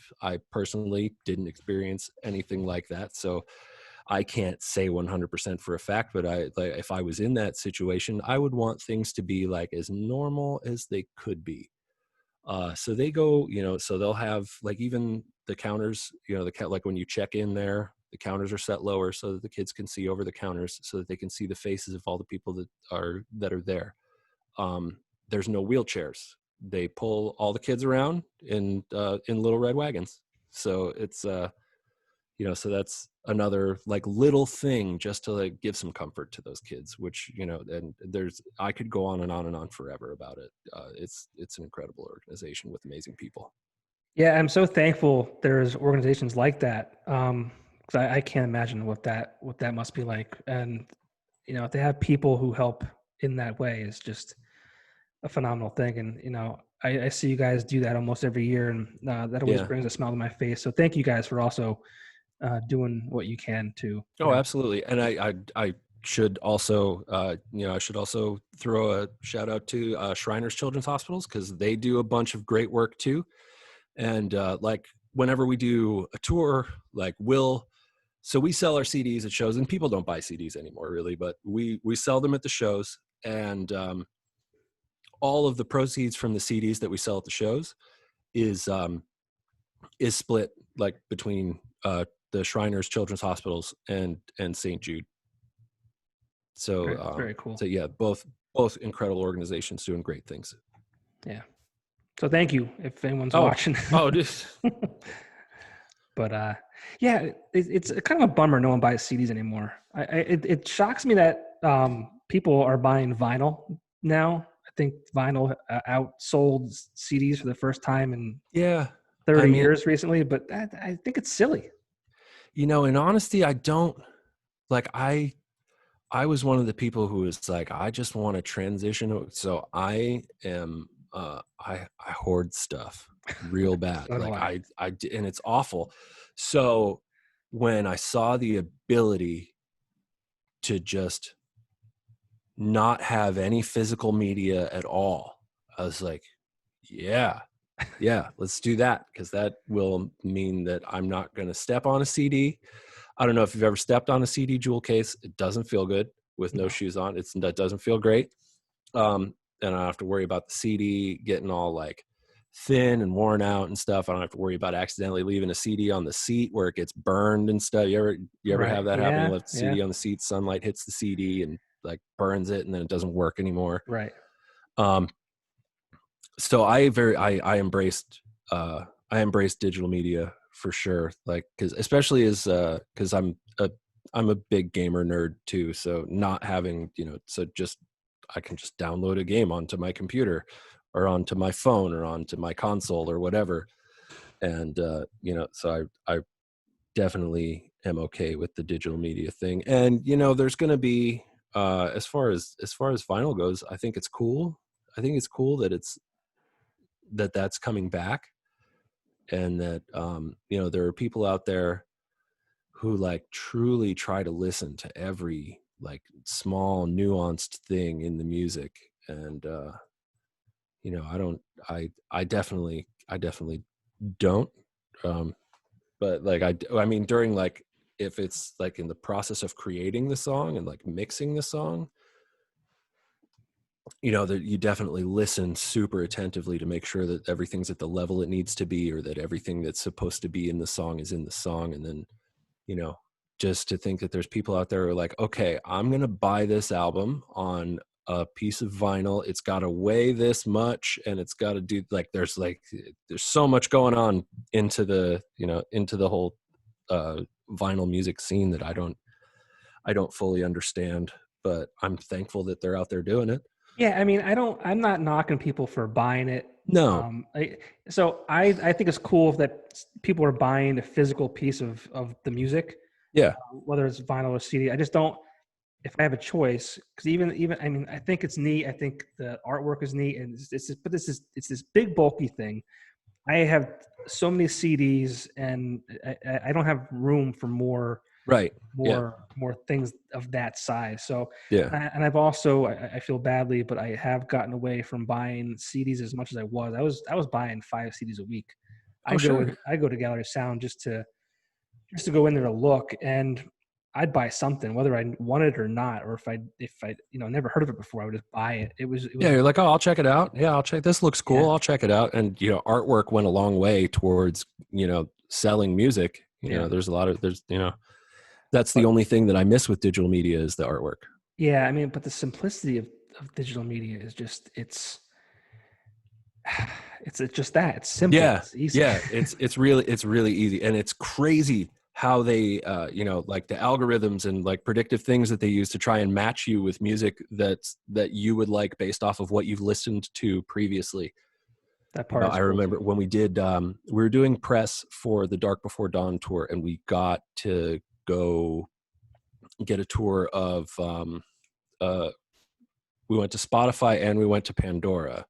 personally didn't experience anything like that. So I can't say 100% for a fact, but if I was in that situation, I would want things to be like as normal as they could be. So they go, you know, so they'll have like even the counters, you know, like when you check in there, the counters are set lower so that the kids can see over the counters, so that they can see the faces of all the people that are there. There's no wheelchairs. They pull all the kids around in little red wagons. So it's, you know, so that's another like little thing just to like give some comfort to those kids, which, you know, and I could go on and on and on forever about it. It's an incredible organization with amazing people. Yeah. I'm so thankful there's organizations like that. 'Cause I can't imagine what that must be like. And, you know, if they have people who help in that way is just a phenomenal thing. And, you know, I see you guys do that almost every year, and that always brings a smile to my face. So thank you guys for also doing what you can to. Oh, absolutely. And I should also, you know, I should also throw a shout out to Shriners Children's Hospitals, because they do a bunch of great work too. And like whenever we do a tour, like so we sell our CDs at shows, and people don't buy CDs anymore really, but we sell them at the shows. And all of the proceeds from the CDs that we sell at the shows is split like between the Shriners Children's Hospitals and St. Jude. So very cool. So yeah, both incredible organizations doing great things. Yeah. So thank you if anyone's watching. Just But yeah, it's kind of a bummer no one buys CDs anymore. It shocks me that people are buying vinyl now. I think vinyl outsold CDs for the first time in 30 years recently, but I think it's silly. You know, in honesty, I don't like I was one of the people who was like, I just want to transition. So I am, I hoard stuff real bad. So do Like I. and it's awful. So when I saw the ability to just not have any physical media at all, I was like, yeah, let's do that. Cause that will mean that I'm not going to step on a CD. I don't know if you've ever stepped on a CD jewel case. It doesn't feel good with no No. shoes on. That doesn't feel great. And I don't have to worry about the CD getting all like thin and worn out and stuff. I don't have to worry about accidentally leaving a CD on the seat where it gets burned and stuff. You ever Right. have that happen? You Yeah. left the Yeah. CD on the seat, sunlight hits the CD and like burns it, and then it doesn't work anymore. Right. Um, so I embraced digital media for sure. Like, cause especially cause I'm a big gamer nerd too. So not having, I can just download a game onto my computer or onto my phone or onto my console or whatever. And, so I definitely am okay with the digital media thing. And, there's going to be, as far as vinyl goes, I think it's cool. I think it's cool that that's coming back, and that there are people out there who like truly try to listen to every like small nuanced thing in the music. And I don't I definitely don't. But like I mean during like, if it's like in the process of creating the song and like mixing the song, that you definitely listen super attentively to make sure that everything's at the level it needs to be, or that everything that's supposed to be in the song is in the song. And then, just to think that there's people out there who are like, okay, I'm going to buy this album on a piece of vinyl. It's got to weigh this much, and it's got to do there's so much going on into the, into the whole vinyl music scene that I don't fully understand, but I'm thankful that they're out there doing it. Yeah, I mean, I'm not knocking people for buying it. No. I think it's cool that people are buying a physical piece of the music, Yeah. whether it's vinyl or CD. I just don't, if I have a choice, because even I mean, I think it's neat. I think the artwork is neat, and it's this big bulky thing. I have so many CDs, and I don't have room for more Right. Yeah. more things of that size. So Yeah. and I've also, I feel badly, but I have gotten away from buying CDs as much as I was. I was buying 5 CDs a week. Oh, sure. I go to Gallery Sound just to go in there to look, and I'd buy something whether I wanted it or not, or if I never heard of it before, I would just buy it. It was Yeah, you're like, oh, I'll check it out. Yeah, I'll check. This looks cool. Yeah. I'll check it out. And artwork went a long way towards selling music. There's a lot of that's the only thing that I miss with digital media is the artwork. Yeah, I mean, but the simplicity of digital media is just it's just that. It's simple. Yeah, It's easy. yeah. It's really easy, and it's crazy how they like the algorithms and like predictive things that they use to try and match you with music that you would like based off of what you've listened to previously. That part. I remember when we did we were doing press for the Dark Before Dawn tour, and we got to go get a tour of we went to Spotify and we went to Pandora.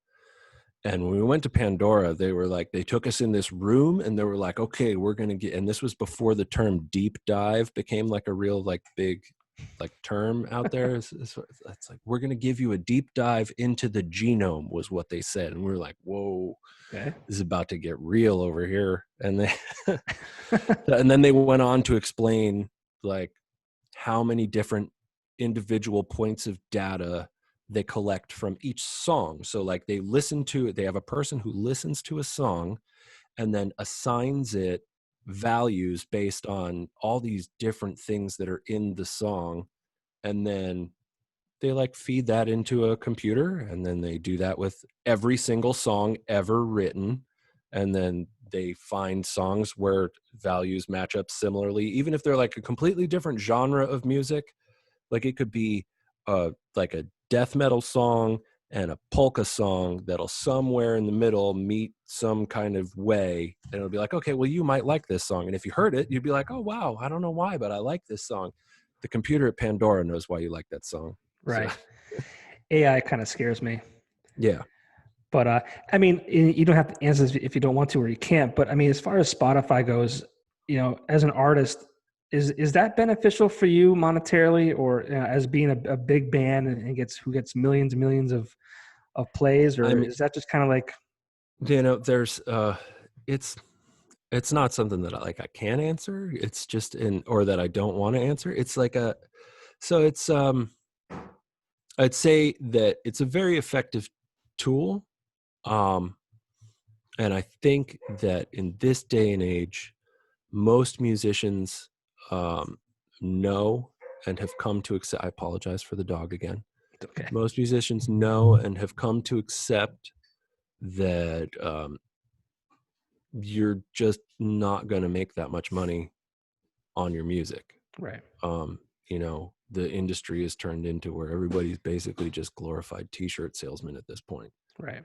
And when we went to Pandora, they were like, they took us in this room and they were like, okay, we're going to get, and this was before the term deep dive became like a real, like big, like term out there. It's like, we're going to give you a deep dive into the genome was what they said. And we were like, whoa, Okay. this is about to get real over here. And they, and then they went on to explain like how many different individual points of data they collect from each song. So like they listen to it, they have a person who listens to a song and then assigns it values based on all these different things that are in the song. And then they like feed that into a computer, and then they do that with every single song ever written. And then they find songs where values match up similarly, even if they're like a completely different genre of music. Like it could be like a death metal song and a polka song that'll somewhere in the middle meet some kind of way, and it'll be like, okay, well, you might like this song. And if you heard it, you'd be like, oh wow, I don't know why, but I like this song. the computer at Pandora knows why you like that song. Right. So, AI kind of scares me. yeah. But I mean, you don't have to answer this if you don't want to, or you can't. But I mean, as far as Spotify goes, as an artist, is that beneficial for you monetarily, or as being a big band and who gets millions and millions of plays, or I mean, is that just kind of like, there's it's not something that I can answer. It's just or that I don't want to answer. It's like it's I'd say that it's a very effective tool. And I think that in this day and age, most musicians know and have come to accept. I apologize for the dog again. okay, Most musicians know and have come to accept that you're just not going to make that much money on your music. right, The industry is turned into where everybody's basically just glorified t-shirt salesmen at this point. right,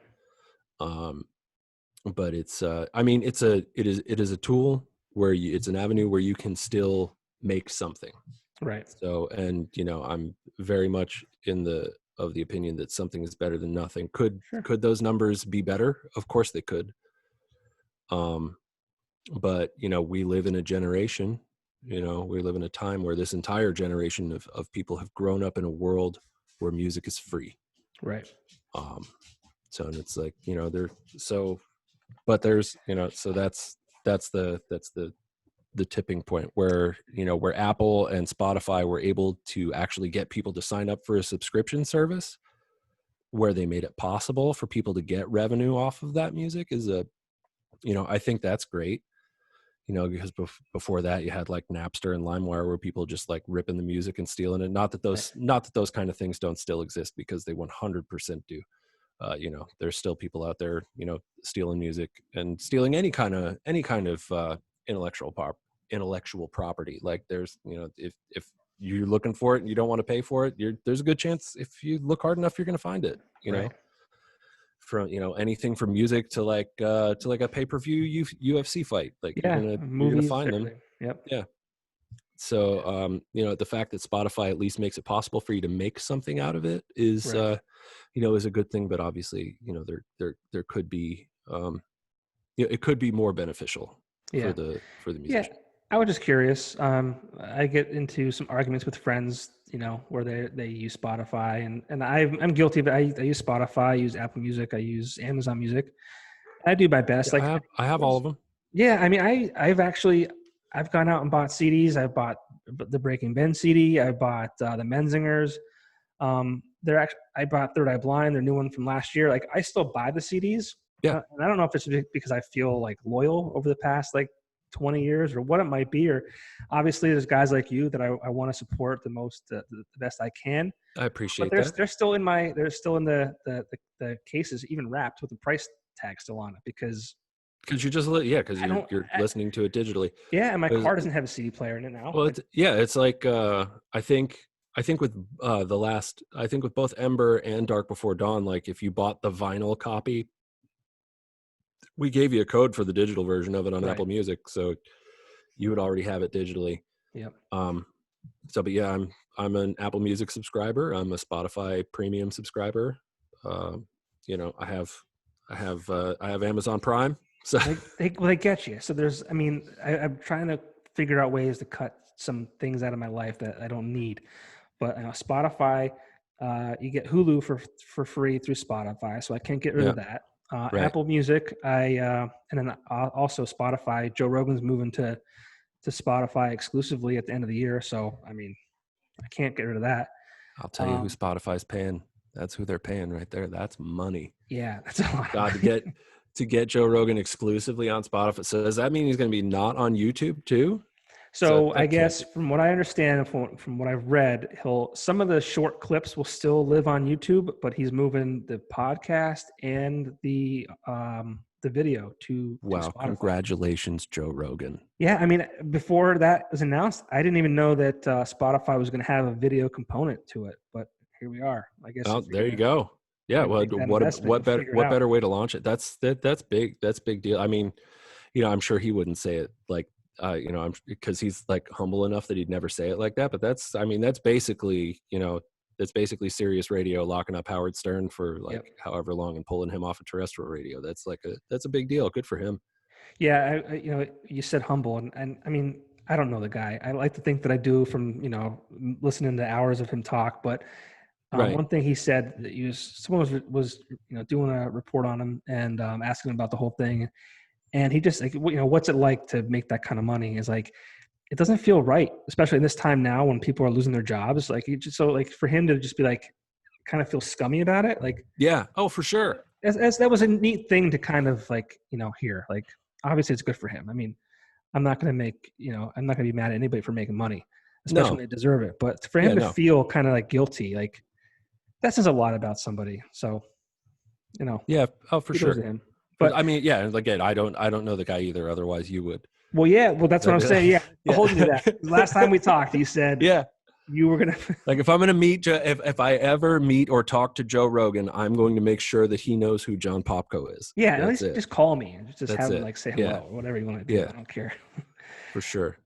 But it's it is a tool where it's an avenue where you can still make something. right, So, and I'm very much of the opinion that something is better than nothing. Could those numbers be better? Of course they could. But we live in a generation, we live in a time where this entire generation of people have grown up in a world where music is free. right. So, and it's like, but there's, so that's the tipping point where, where Apple and Spotify were able to actually get people to sign up for a subscription service, where they made it possible for people to get revenue off of that music is I think that's great, because before that you had like Napster and LimeWire where people just like ripping the music and stealing it. Not that those kind of things don't still exist, because they 100% do. There's still people out there, stealing music and stealing any kind of intellectual property. Like there's, if you're looking for it and you don't want to pay for it, there's a good chance if you look hard enough, you're going to find it, Right. From, anything from music to like a pay-per-view UFC fight. Like Yeah, you're going to movies, find them. everything. Yep. Yeah. So, the fact that Spotify at least makes it possible for you to make something out of it is, Right. is a good thing. But obviously, there could be, it could be more beneficial Yeah. for the musician. Yeah, I was just curious. I get into some arguments with friends, where they use Spotify, and I'm guilty of it. I use Spotify, I use Apple Music, I use Amazon Music. I do my best. Yeah, Like I have all of them. Yeah, I mean, I've gone out and bought CDs. I bought the Breaking Ben CD. I bought the Menzingers. I bought Third Eye Blind, their new one from last year. Like I still buy the CDs. Yeah. And I don't know if it's because I feel like loyal over the past like 20 years or what it might be. Or obviously there's guys like you that I want to support the best I can. I appreciate but that. They're still in the cases, even wrapped with the price tag still on it because you're just you're listening to it digitally. Yeah, and my car doesn't have a CD player in it now. Well, it's like I think with with both Ember and Dark Before Dawn, like if you bought the vinyl copy, we gave you a code for the digital version of it on Right. Apple Music, so you would already have it digitally. Yep. But yeah, I'm an Apple Music subscriber. I'm a Spotify Premium subscriber. I have Amazon Prime. So they get you. So I'm trying to figure out ways to cut some things out of my life that I don't need. But Spotify, you get Hulu for free through Spotify, so I can't get rid of that. Right. Apple Music, and then also Spotify. Joe Rogan's moving to Spotify exclusively at the end of the year, so I can't get rid of that. I'll tell you who Spotify's paying. That's who they're paying right there. That's money. Yeah, that's a lot. God, to get Joe Rogan exclusively on Spotify. So does that mean he's going to be not on YouTube too? So I guess from what I understand, from what I've read, some of the short clips will still live on YouTube, but he's moving the podcast and the video to Spotify. Congratulations, Joe Rogan. Yeah, before that was announced, I didn't even know that Spotify was going to have a video component to it, but here we are. I guess. Oh, there you go. Yeah, well, what better way to launch it? That's big. That's big deal. I'm sure he wouldn't say it like you know, I'm because he's like humble enough that he'd never say it like that. But that's, I mean, that's basically, you know, that's basically Sirius Radio locking up Howard Stern for like Yep. however long and pulling him off of terrestrial radio. That's a big deal. Good for him. Yeah, you know, you said humble, and I mean, I don't know the guy. I like to think that I do from, you know, listening to hours of him talk. But Right. one thing he said that someone was you know doing a report on him and asking him about the whole thing, and he just like, you know, what's it like to make that kind of money? Is like, it doesn't feel right, especially in this time now when people are losing their jobs. Like, he just, so like for him to just be like, kind of feel scummy about it, like. Yeah. Oh, for sure. As that was a neat thing to kind of like, you know, hear. Like, obviously it's good for him. I mean, I'm not going to make, you know, I'm not going to be mad at anybody for making money, especially when No. they deserve it. But for him Yeah, to no. feel kind of like guilty, like, that says a lot about somebody. So, you know, Yeah. Oh, for kudos sure. to him. But I mean, yeah. Again, I don't know the guy either. Otherwise, you would. well, yeah, well, that's what I'm saying. Yeah, I'll hold you to that. Last time we talked, you said Yeah. you were gonna. Like if I'm going to meet, if I ever meet or talk to Joe Rogan, I'm going to make sure that he knows who John Popko is. Yeah, at That's least it. just call me and just That's have him it. like say Yeah. hello, or whatever you want to do. Yeah. I don't care. For sure.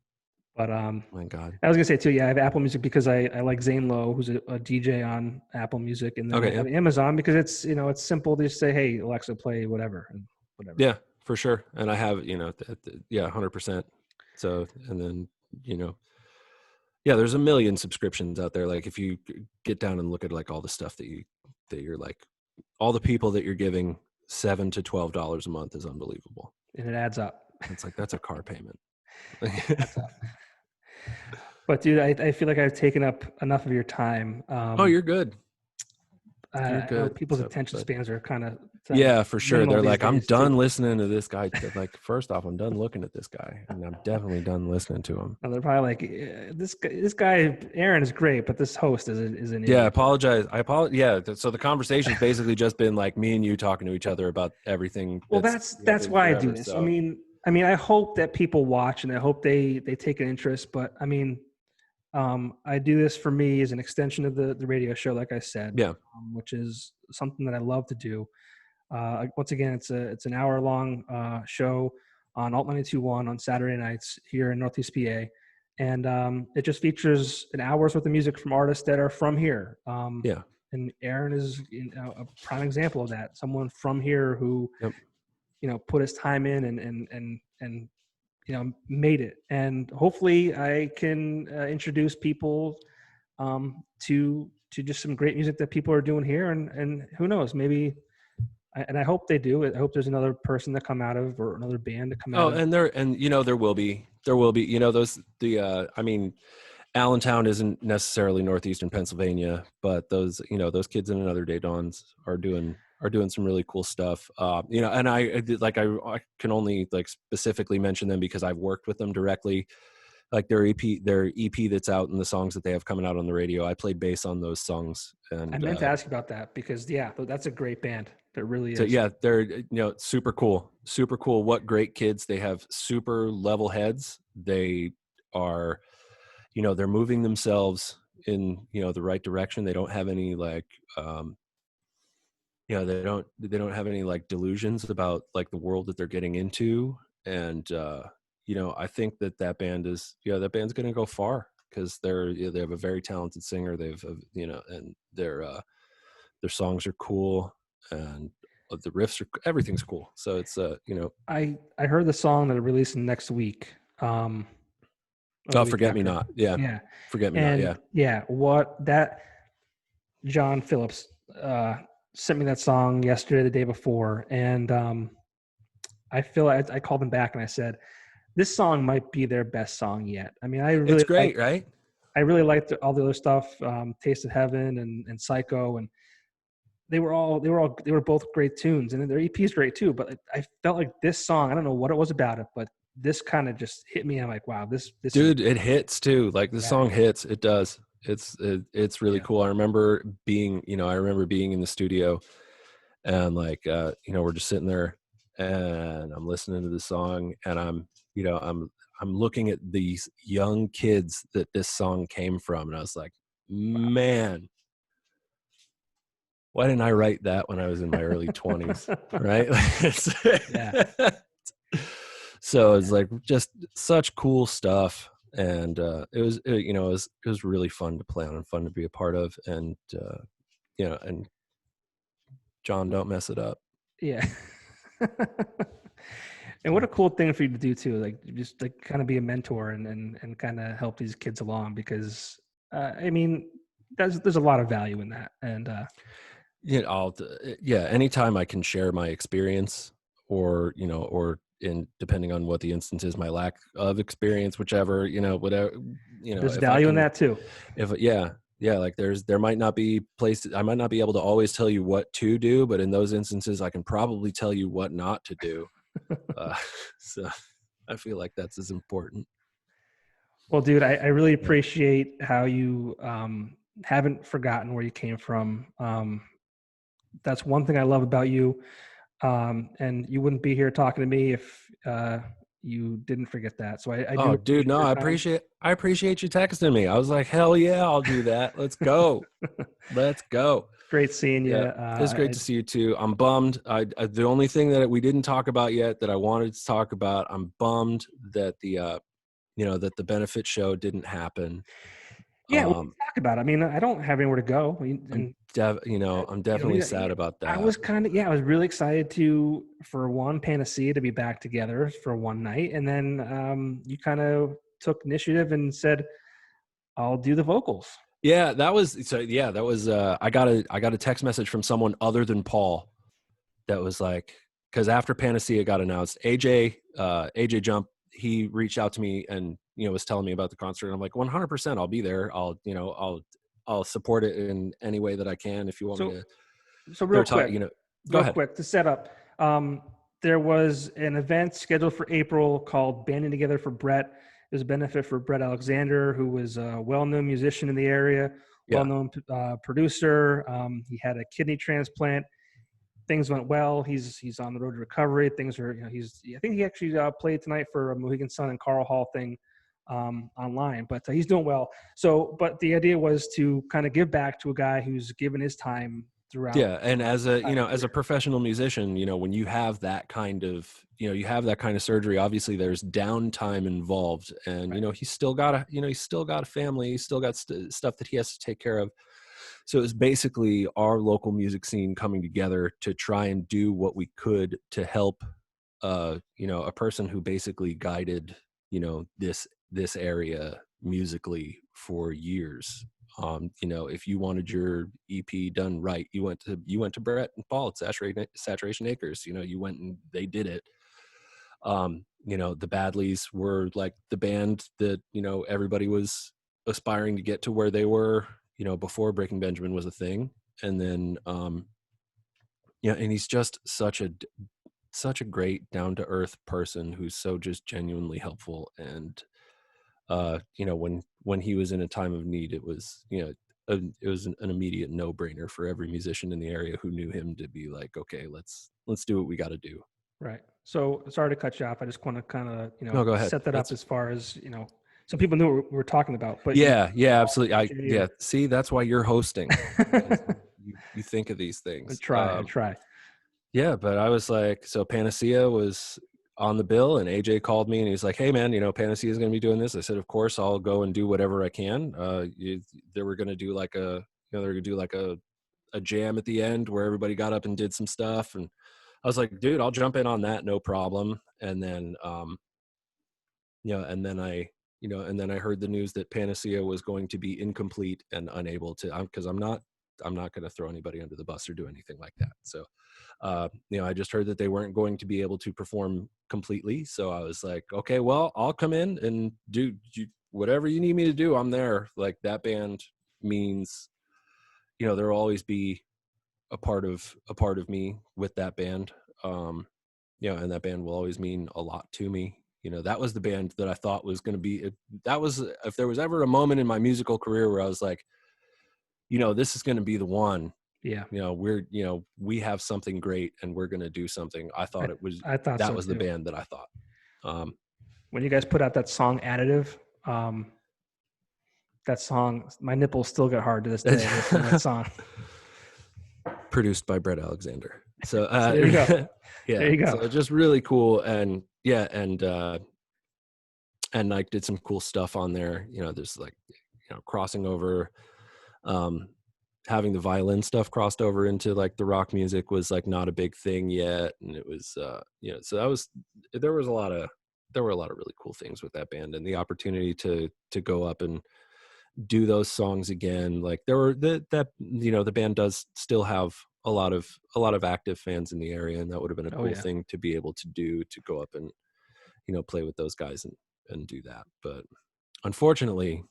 But My God. I was gonna say too, yeah, I have Apple Music because I like Zane Lowe, who's a DJ on Apple Music, and then Okay, I have Amazon because it's, you know, it's simple to just say, hey, Alexa, play whatever and whatever. Yeah, for sure. And I have, you know, yeah, 100%. So, and then, you know, yeah, there's a million subscriptions out there. Like if you get down and look at like all the stuff that you're like, all the people that you're giving $7 to $12 a month is unbelievable. And it adds up. It's like, that's a car payment. Adds up. But dude, I feel like I've taken up enough of your time. Oh, you're good. You're I know good. people's attention spans are kind of yeah, for sure. They're like, I'm done too. listening to this guy. Like, first off, I'm done looking at this guy, and I'm definitely done listening to him. And they're probably like, this guy Aaron is great, but this host is an idiot. Yeah, I apologize. Yeah, so the conversation's basically just been like me and you talking to each other about everything. Well, that's why I do this. So. I mean, I hope that people watch and I hope they take an interest. But I mean, I do this for me as an extension of the radio show, like I said. Yeah. Which is something that I love to do. Once again, it's an hour-long show on Alt 92.1 on Saturday nights here in Northeast PA, and it just features an hour's worth of music from artists that are from here. Yeah, and Aaron is, you know, a prime example of that. Someone from here who, you know, put his time in and you know, made it. And hopefully, I can introduce people to just some great music that people are doing here, and who knows, maybe. And I hope they do. I hope there's another person to come out of, or another band to come out of. And you know, there will be, you know, I mean, Allentown isn't necessarily northeastern Pennsylvania, but those, you know, those kids in Another Day Dawns are doing some really cool stuff. You know, and I can only like specifically mention them because I've worked with them directly. Like their EP that's out and the songs that they have coming out on the radio. I played bass on those songs. And I meant to ask you about that because that's a great band. It really is. So yeah, they're, you know, super cool. What great kids. They have super level heads. They are, you know, they're moving themselves in, you know, the right direction. They don't have any like, you know, they don't have any like delusions about like the world that they're getting into. And, you know, I think that band's going to go far because they have a very talented singer. They've, you know, and their songs are cool and the riffs everything's cool. So it's, you know, I heard the song that are releasing next week. Forget Me Not. Yeah. Forget Me Not. Yeah. Yeah. What that John Phillips, sent me that song yesterday, the day before. And, I feel I called him back and I said, this song might be their best song yet. I mean, it's great, right? I really liked all the other stuff, Taste of Heaven and Psycho, and they were both great tunes, and their EP is great too. But I felt like this song, I don't know what it was about it, but this kind of just hit me. I'm like, wow, this dude, it hits too. Like the song hits, it does. It's really cool. I remember being in the studio, and like, you know, we're just sitting there, and I'm listening to the song, and I'm looking at these young kids that this song came from, and I was like, man, why didn't I write that when I was in my early 20s? Right? So it's like just such cool stuff. And it was really fun to play on and fun to be a part of. And, and John, don't mess it up. Yeah. And what a cool thing for you to do too, like just like kind of be a mentor and kind of help these kids along, because I mean, there's a lot of value in that. And anytime I can share my experience or depending on what the instance is, my lack of experience, whichever, whatever, there's if I value in can, that too. like there might not be places, I might not be able to always tell you what to do, but in those instances, I can probably tell you what not to do. So I feel like that's as important. Well, dude, I really appreciate how you haven't forgotten where you came from. That's one thing I love about you. And you wouldn't be here talking to me if you didn't forget that. So I do. Oh, dude, no, I appreciate you texting me. I was like, hell yeah, I'll do that. Let's go. Let's go. Great seeing you. Yeah, it's great to see you too. I'm bummed. The only thing that we didn't talk about yet that I wanted to talk about, I'm bummed that that the benefit show didn't happen. Yeah, we can talk about it. I mean, I don't have anywhere to go. I'm definitely sad about that. I was really excited for one, Panacea to be back together for one night. And then you kind of took initiative and said, I'll do the vocals. Yeah, that was I got a text message from someone other than Paul that was like, because after Panacea got announced, AJ Jump, he reached out to me and was telling me about the concert. And I'm like, 100%, I'll be there. I'll support it in any way that I can. If you want me to. So real quick to set up. There was an event scheduled for April called Banding Together for Brett. It was a benefit for Brett Alexander, who was a well-known musician in the area, well-known producer. He had a kidney transplant. Things went well. He's on the road to recovery. Things are, I think he actually played tonight for a Mohegan Sun and Carl Hall thing online, but he's doing well. So, but the idea was to kind of give back to a guy who's given his time throughout. Yeah. And as a professional musician, when you have that kind of, surgery, obviously there's downtime involved, and, right. He's still got a family, he's still got stuff that he has to take care of. So it was basically our local music scene coming together to try and do what we could to help, a person who basically guided, this area musically for years. If you wanted your EP done right, you went to Brett and Paul at Saturation Acres. You went and they did it. The Badleys were like the band that everybody was aspiring to get to where they were, before Breaking Benjamin was a thing. And then and he's just such a great down to earth person who's so just genuinely helpful. And when he was in a time of need, it was it was an immediate no-brainer for every musician in the area who knew him to be like, okay, let's do what we got to do. Right. So sorry to cut you off. I just want to kind of no, go ahead. Set that up as far as so people knew what we were talking about. But absolutely. See, that's why you're hosting. you think of these things. I try. Yeah, but I was like, so Panacea was on the bill, and AJ called me and he was like, hey man, Panacea is going to be doing this. I said, of course, I'll go and do whatever I can. They were going to do like a jam at the end where everybody got up and did some stuff. And I was like, dude, I'll jump in on that. No problem. And then, and then I heard the news that Panacea was going to be incomplete and unable to, because I'm not going to throw anybody under the bus or do anything like that. So, I just heard that they weren't going to be able to perform completely. So I was like, okay, well, I'll come in and do whatever you need me to do. I'm there. Like, that band means, there'll always be a part of me with that band. And that band will always mean a lot to me. That was the band that I thought was going to be, if there was ever a moment in my musical career where I was like, this is going to be the one. Yeah. We have something great and we're going to do something. I thought that was the band that I thought. When you guys put out that song Additive, that song, my nipples still get hard to this day. Listening to that song. Produced by Brett Alexander. So, So there you go. yeah, There you go. so just really cool. And yeah, and like did some cool stuff on there. You know, there's like, you know, crossing over, having the violin stuff crossed over into like the rock music was like not a big thing yet. And it was, you know, so there were a lot of really cool things with that band, and the opportunity to go up and do those songs again. Like there were that, you know, the band does still have a lot of active fans in the area, and that would have been a cool thing to be able to do, to go up and, you know, play with those guys and do that. But unfortunately,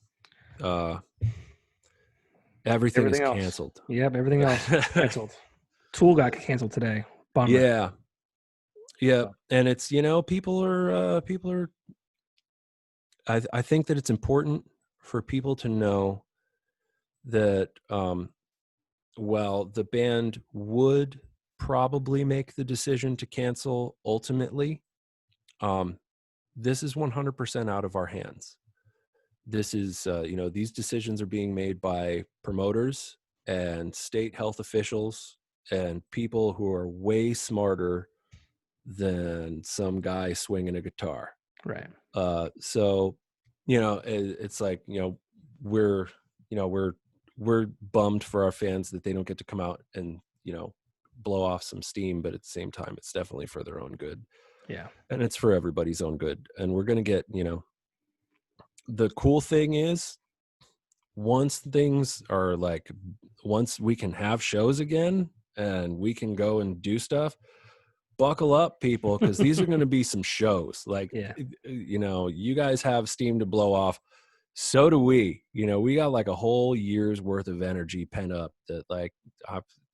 everything is canceled. Yep, everything else canceled. Tool got canceled today. Bummer. Yeah, and it's, you know, people are I think that it's important for people to know that well, the band would probably make the decision to cancel ultimately. This is 100% out of our hands. This is, you know, these decisions are being made by promoters and state health officials and people who are way smarter than some guy swinging a guitar. Right. So, you know, it's like, you know, we're bummed for our fans that they don't get to come out and, you know, blow off some steam, but at the same time, it's definitely for their own good. Yeah. And it's for everybody's own good. And we're going to get, you know, the cool thing is, once we can have shows again and we can go and do stuff, buckle up, people, because these are going to be some shows. Like, you know, you guys have steam to blow off. So do we. You know, we got like a whole year's worth of energy pent up that, like,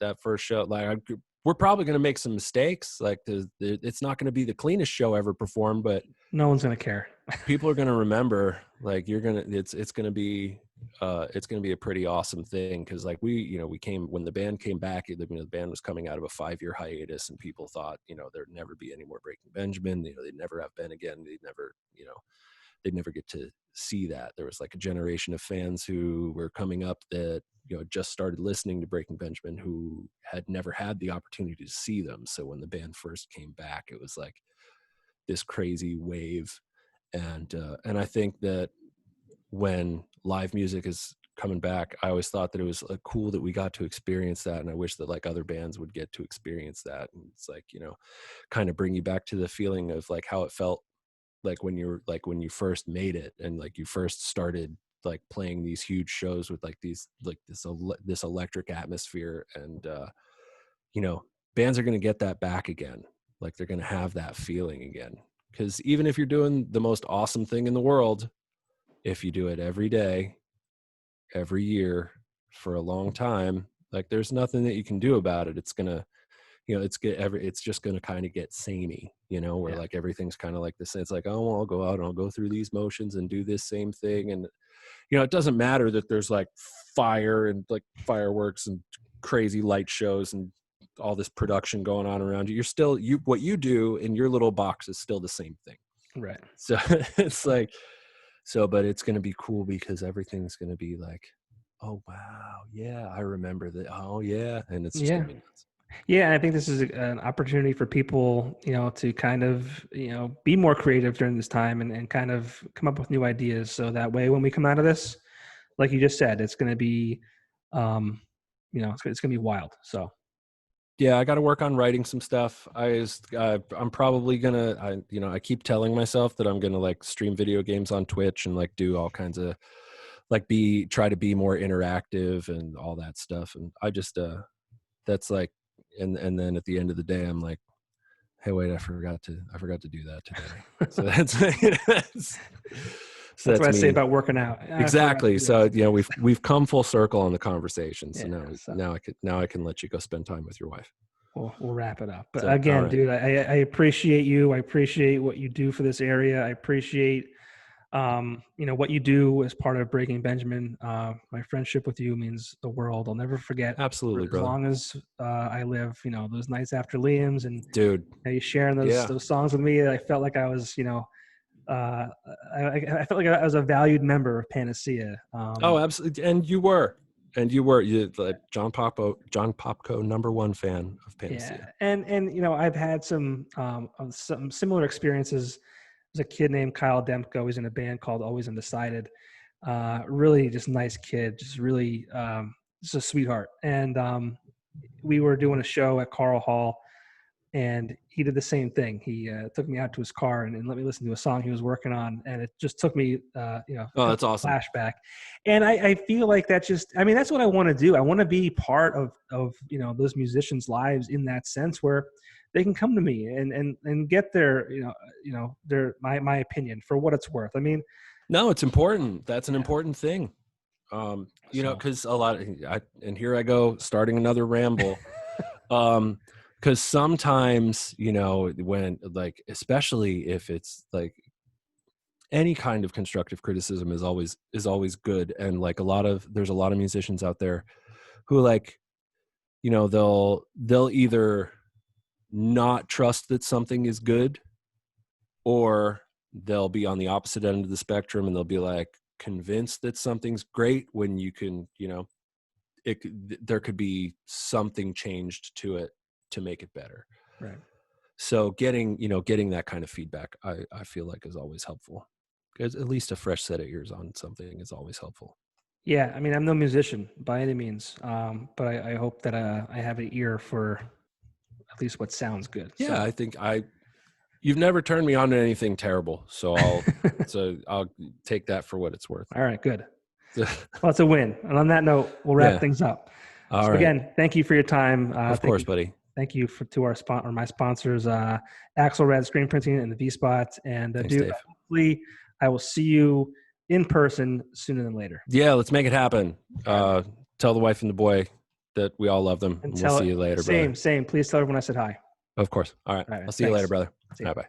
that first show, like, we're probably going to make some mistakes. Like, it's not going to be the cleanest show ever performed, but no one's going to care. People are going to remember. Like, it's going to be a pretty awesome thing. Cause like we came, when the band came back, the band was coming out of a 5-year hiatus, and people thought, you know, there'd never be any more Breaking Benjamin. You know, they'd never have Ben again. They'd never get to see that. There was like a generation of fans who were coming up that, you know, just started listening to Breaking Benjamin, who had never had the opportunity to see them. So when the band first came back, it was like this crazy wave. And I think that when live music is coming back, I always thought that it was cool that we got to experience that. And I wish that like other bands would get to experience that. And it's like, you know, kind of bring you back to the feeling of like how it felt like when you first made it, and like you first started like playing these huge shows with like these, like this electric atmosphere. And you know, bands are going to get that back again. Like, they're going to have that feeling again. Because even if you're doing the most awesome thing in the world, if you do it every day, every year, for a long time, like, there's nothing that you can do about it. It's gonna, you know, it's just gonna kind of get samey, you know, where like everything's kind of like this. It's like, oh, well, I'll go out and I'll go through these motions and do this same thing, and you know, it doesn't matter that there's like fire and like fireworks and crazy light shows and all this production going on around you. You're still, what you do in your little box is still the same thing. Right. So it's like, but it's going to be cool because everything's going to be like, oh, wow. Yeah. I remember that. Oh yeah. And it's just going to be nuts. Yeah. I think this is an opportunity for people, you know, to kind of, you know, be more creative during this time and kind of come up with new ideas. So that way, when we come out of this, like you just said, it's going to be, you know, it's going to be wild. So. Yeah, I got to work on writing some stuff. I'm probably gonna, I keep telling myself that I'm gonna like stream video games on Twitch and like do all kinds of like try to be more interactive and all that stuff. And I just, that's like, and then at the end of the day, I'm like, hey, wait, I forgot to do that today. So that's So that's what I say about working out. Exactly. So, you know, we've come full circle on the conversation. So now I can let you go spend time with your wife. We'll wrap it up. But again, dude, I appreciate you. I appreciate what you do for this area. I appreciate, you know, what you do as part of Breaking Benjamin. My friendship with you means the world. I'll never forget. Absolutely, brother. As long as I live, you know, those nights after Liam's and dude, you know, you sharing those songs with me. I felt like I was, you know, I felt like I was a valued member of Panacea. Oh, absolutely. And you were. And you were like John Popko, #1 fan of Yeah, Panacea. and I've had some similar experiences. There's a kid named Kyle Demko. He's in a band called Always Undecided. Really just nice kid, just really just a sweetheart. And we were doing a show at Carl Hall, and he did the same thing. He took me out to his car and let me listen to a song he was working on, and it just took me, Oh, that's awesome. flashback. And I feel like that's what I want to do. I want to be part of those musicians' lives in that sense, where they can come to me and get their my opinion for what it's worth. I mean, no, it's important. That's an important thing. Because and here I go starting another ramble. Because sometimes, when like, especially if it's like any kind of constructive criticism is always good. And like there's a lot of musicians out there who like, they'll either not trust that something is good, or they'll be on the opposite end of the spectrum and they'll be like convinced that something's great when you can, there could be something changed to it to make it better. Right. So getting that kind of feedback, I feel like is always helpful. Because at least a fresh set of ears on something is always helpful. Yeah, I mean, I'm no musician by any means, but I hope that I have an ear for at least what sounds good. Yeah, so. I think you've never turned me on to anything terrible, so I'll take that for what it's worth. All right, good. Well, it's a win. And on that note, we'll wrap things up. All right. Again, thank you for your time. Of course, buddy. Thank you to my sponsors, Axelrad Screen Printing and the_Vspot. And Thanks, Dave. hopefully I will see you in person sooner than later. Yeah, let's make it happen. Tell the wife and the boy that we all love them. And we'll see you later, brother. Same. Please tell everyone I said hi. Of course. All right. I'll see you later, brother. All right, bye.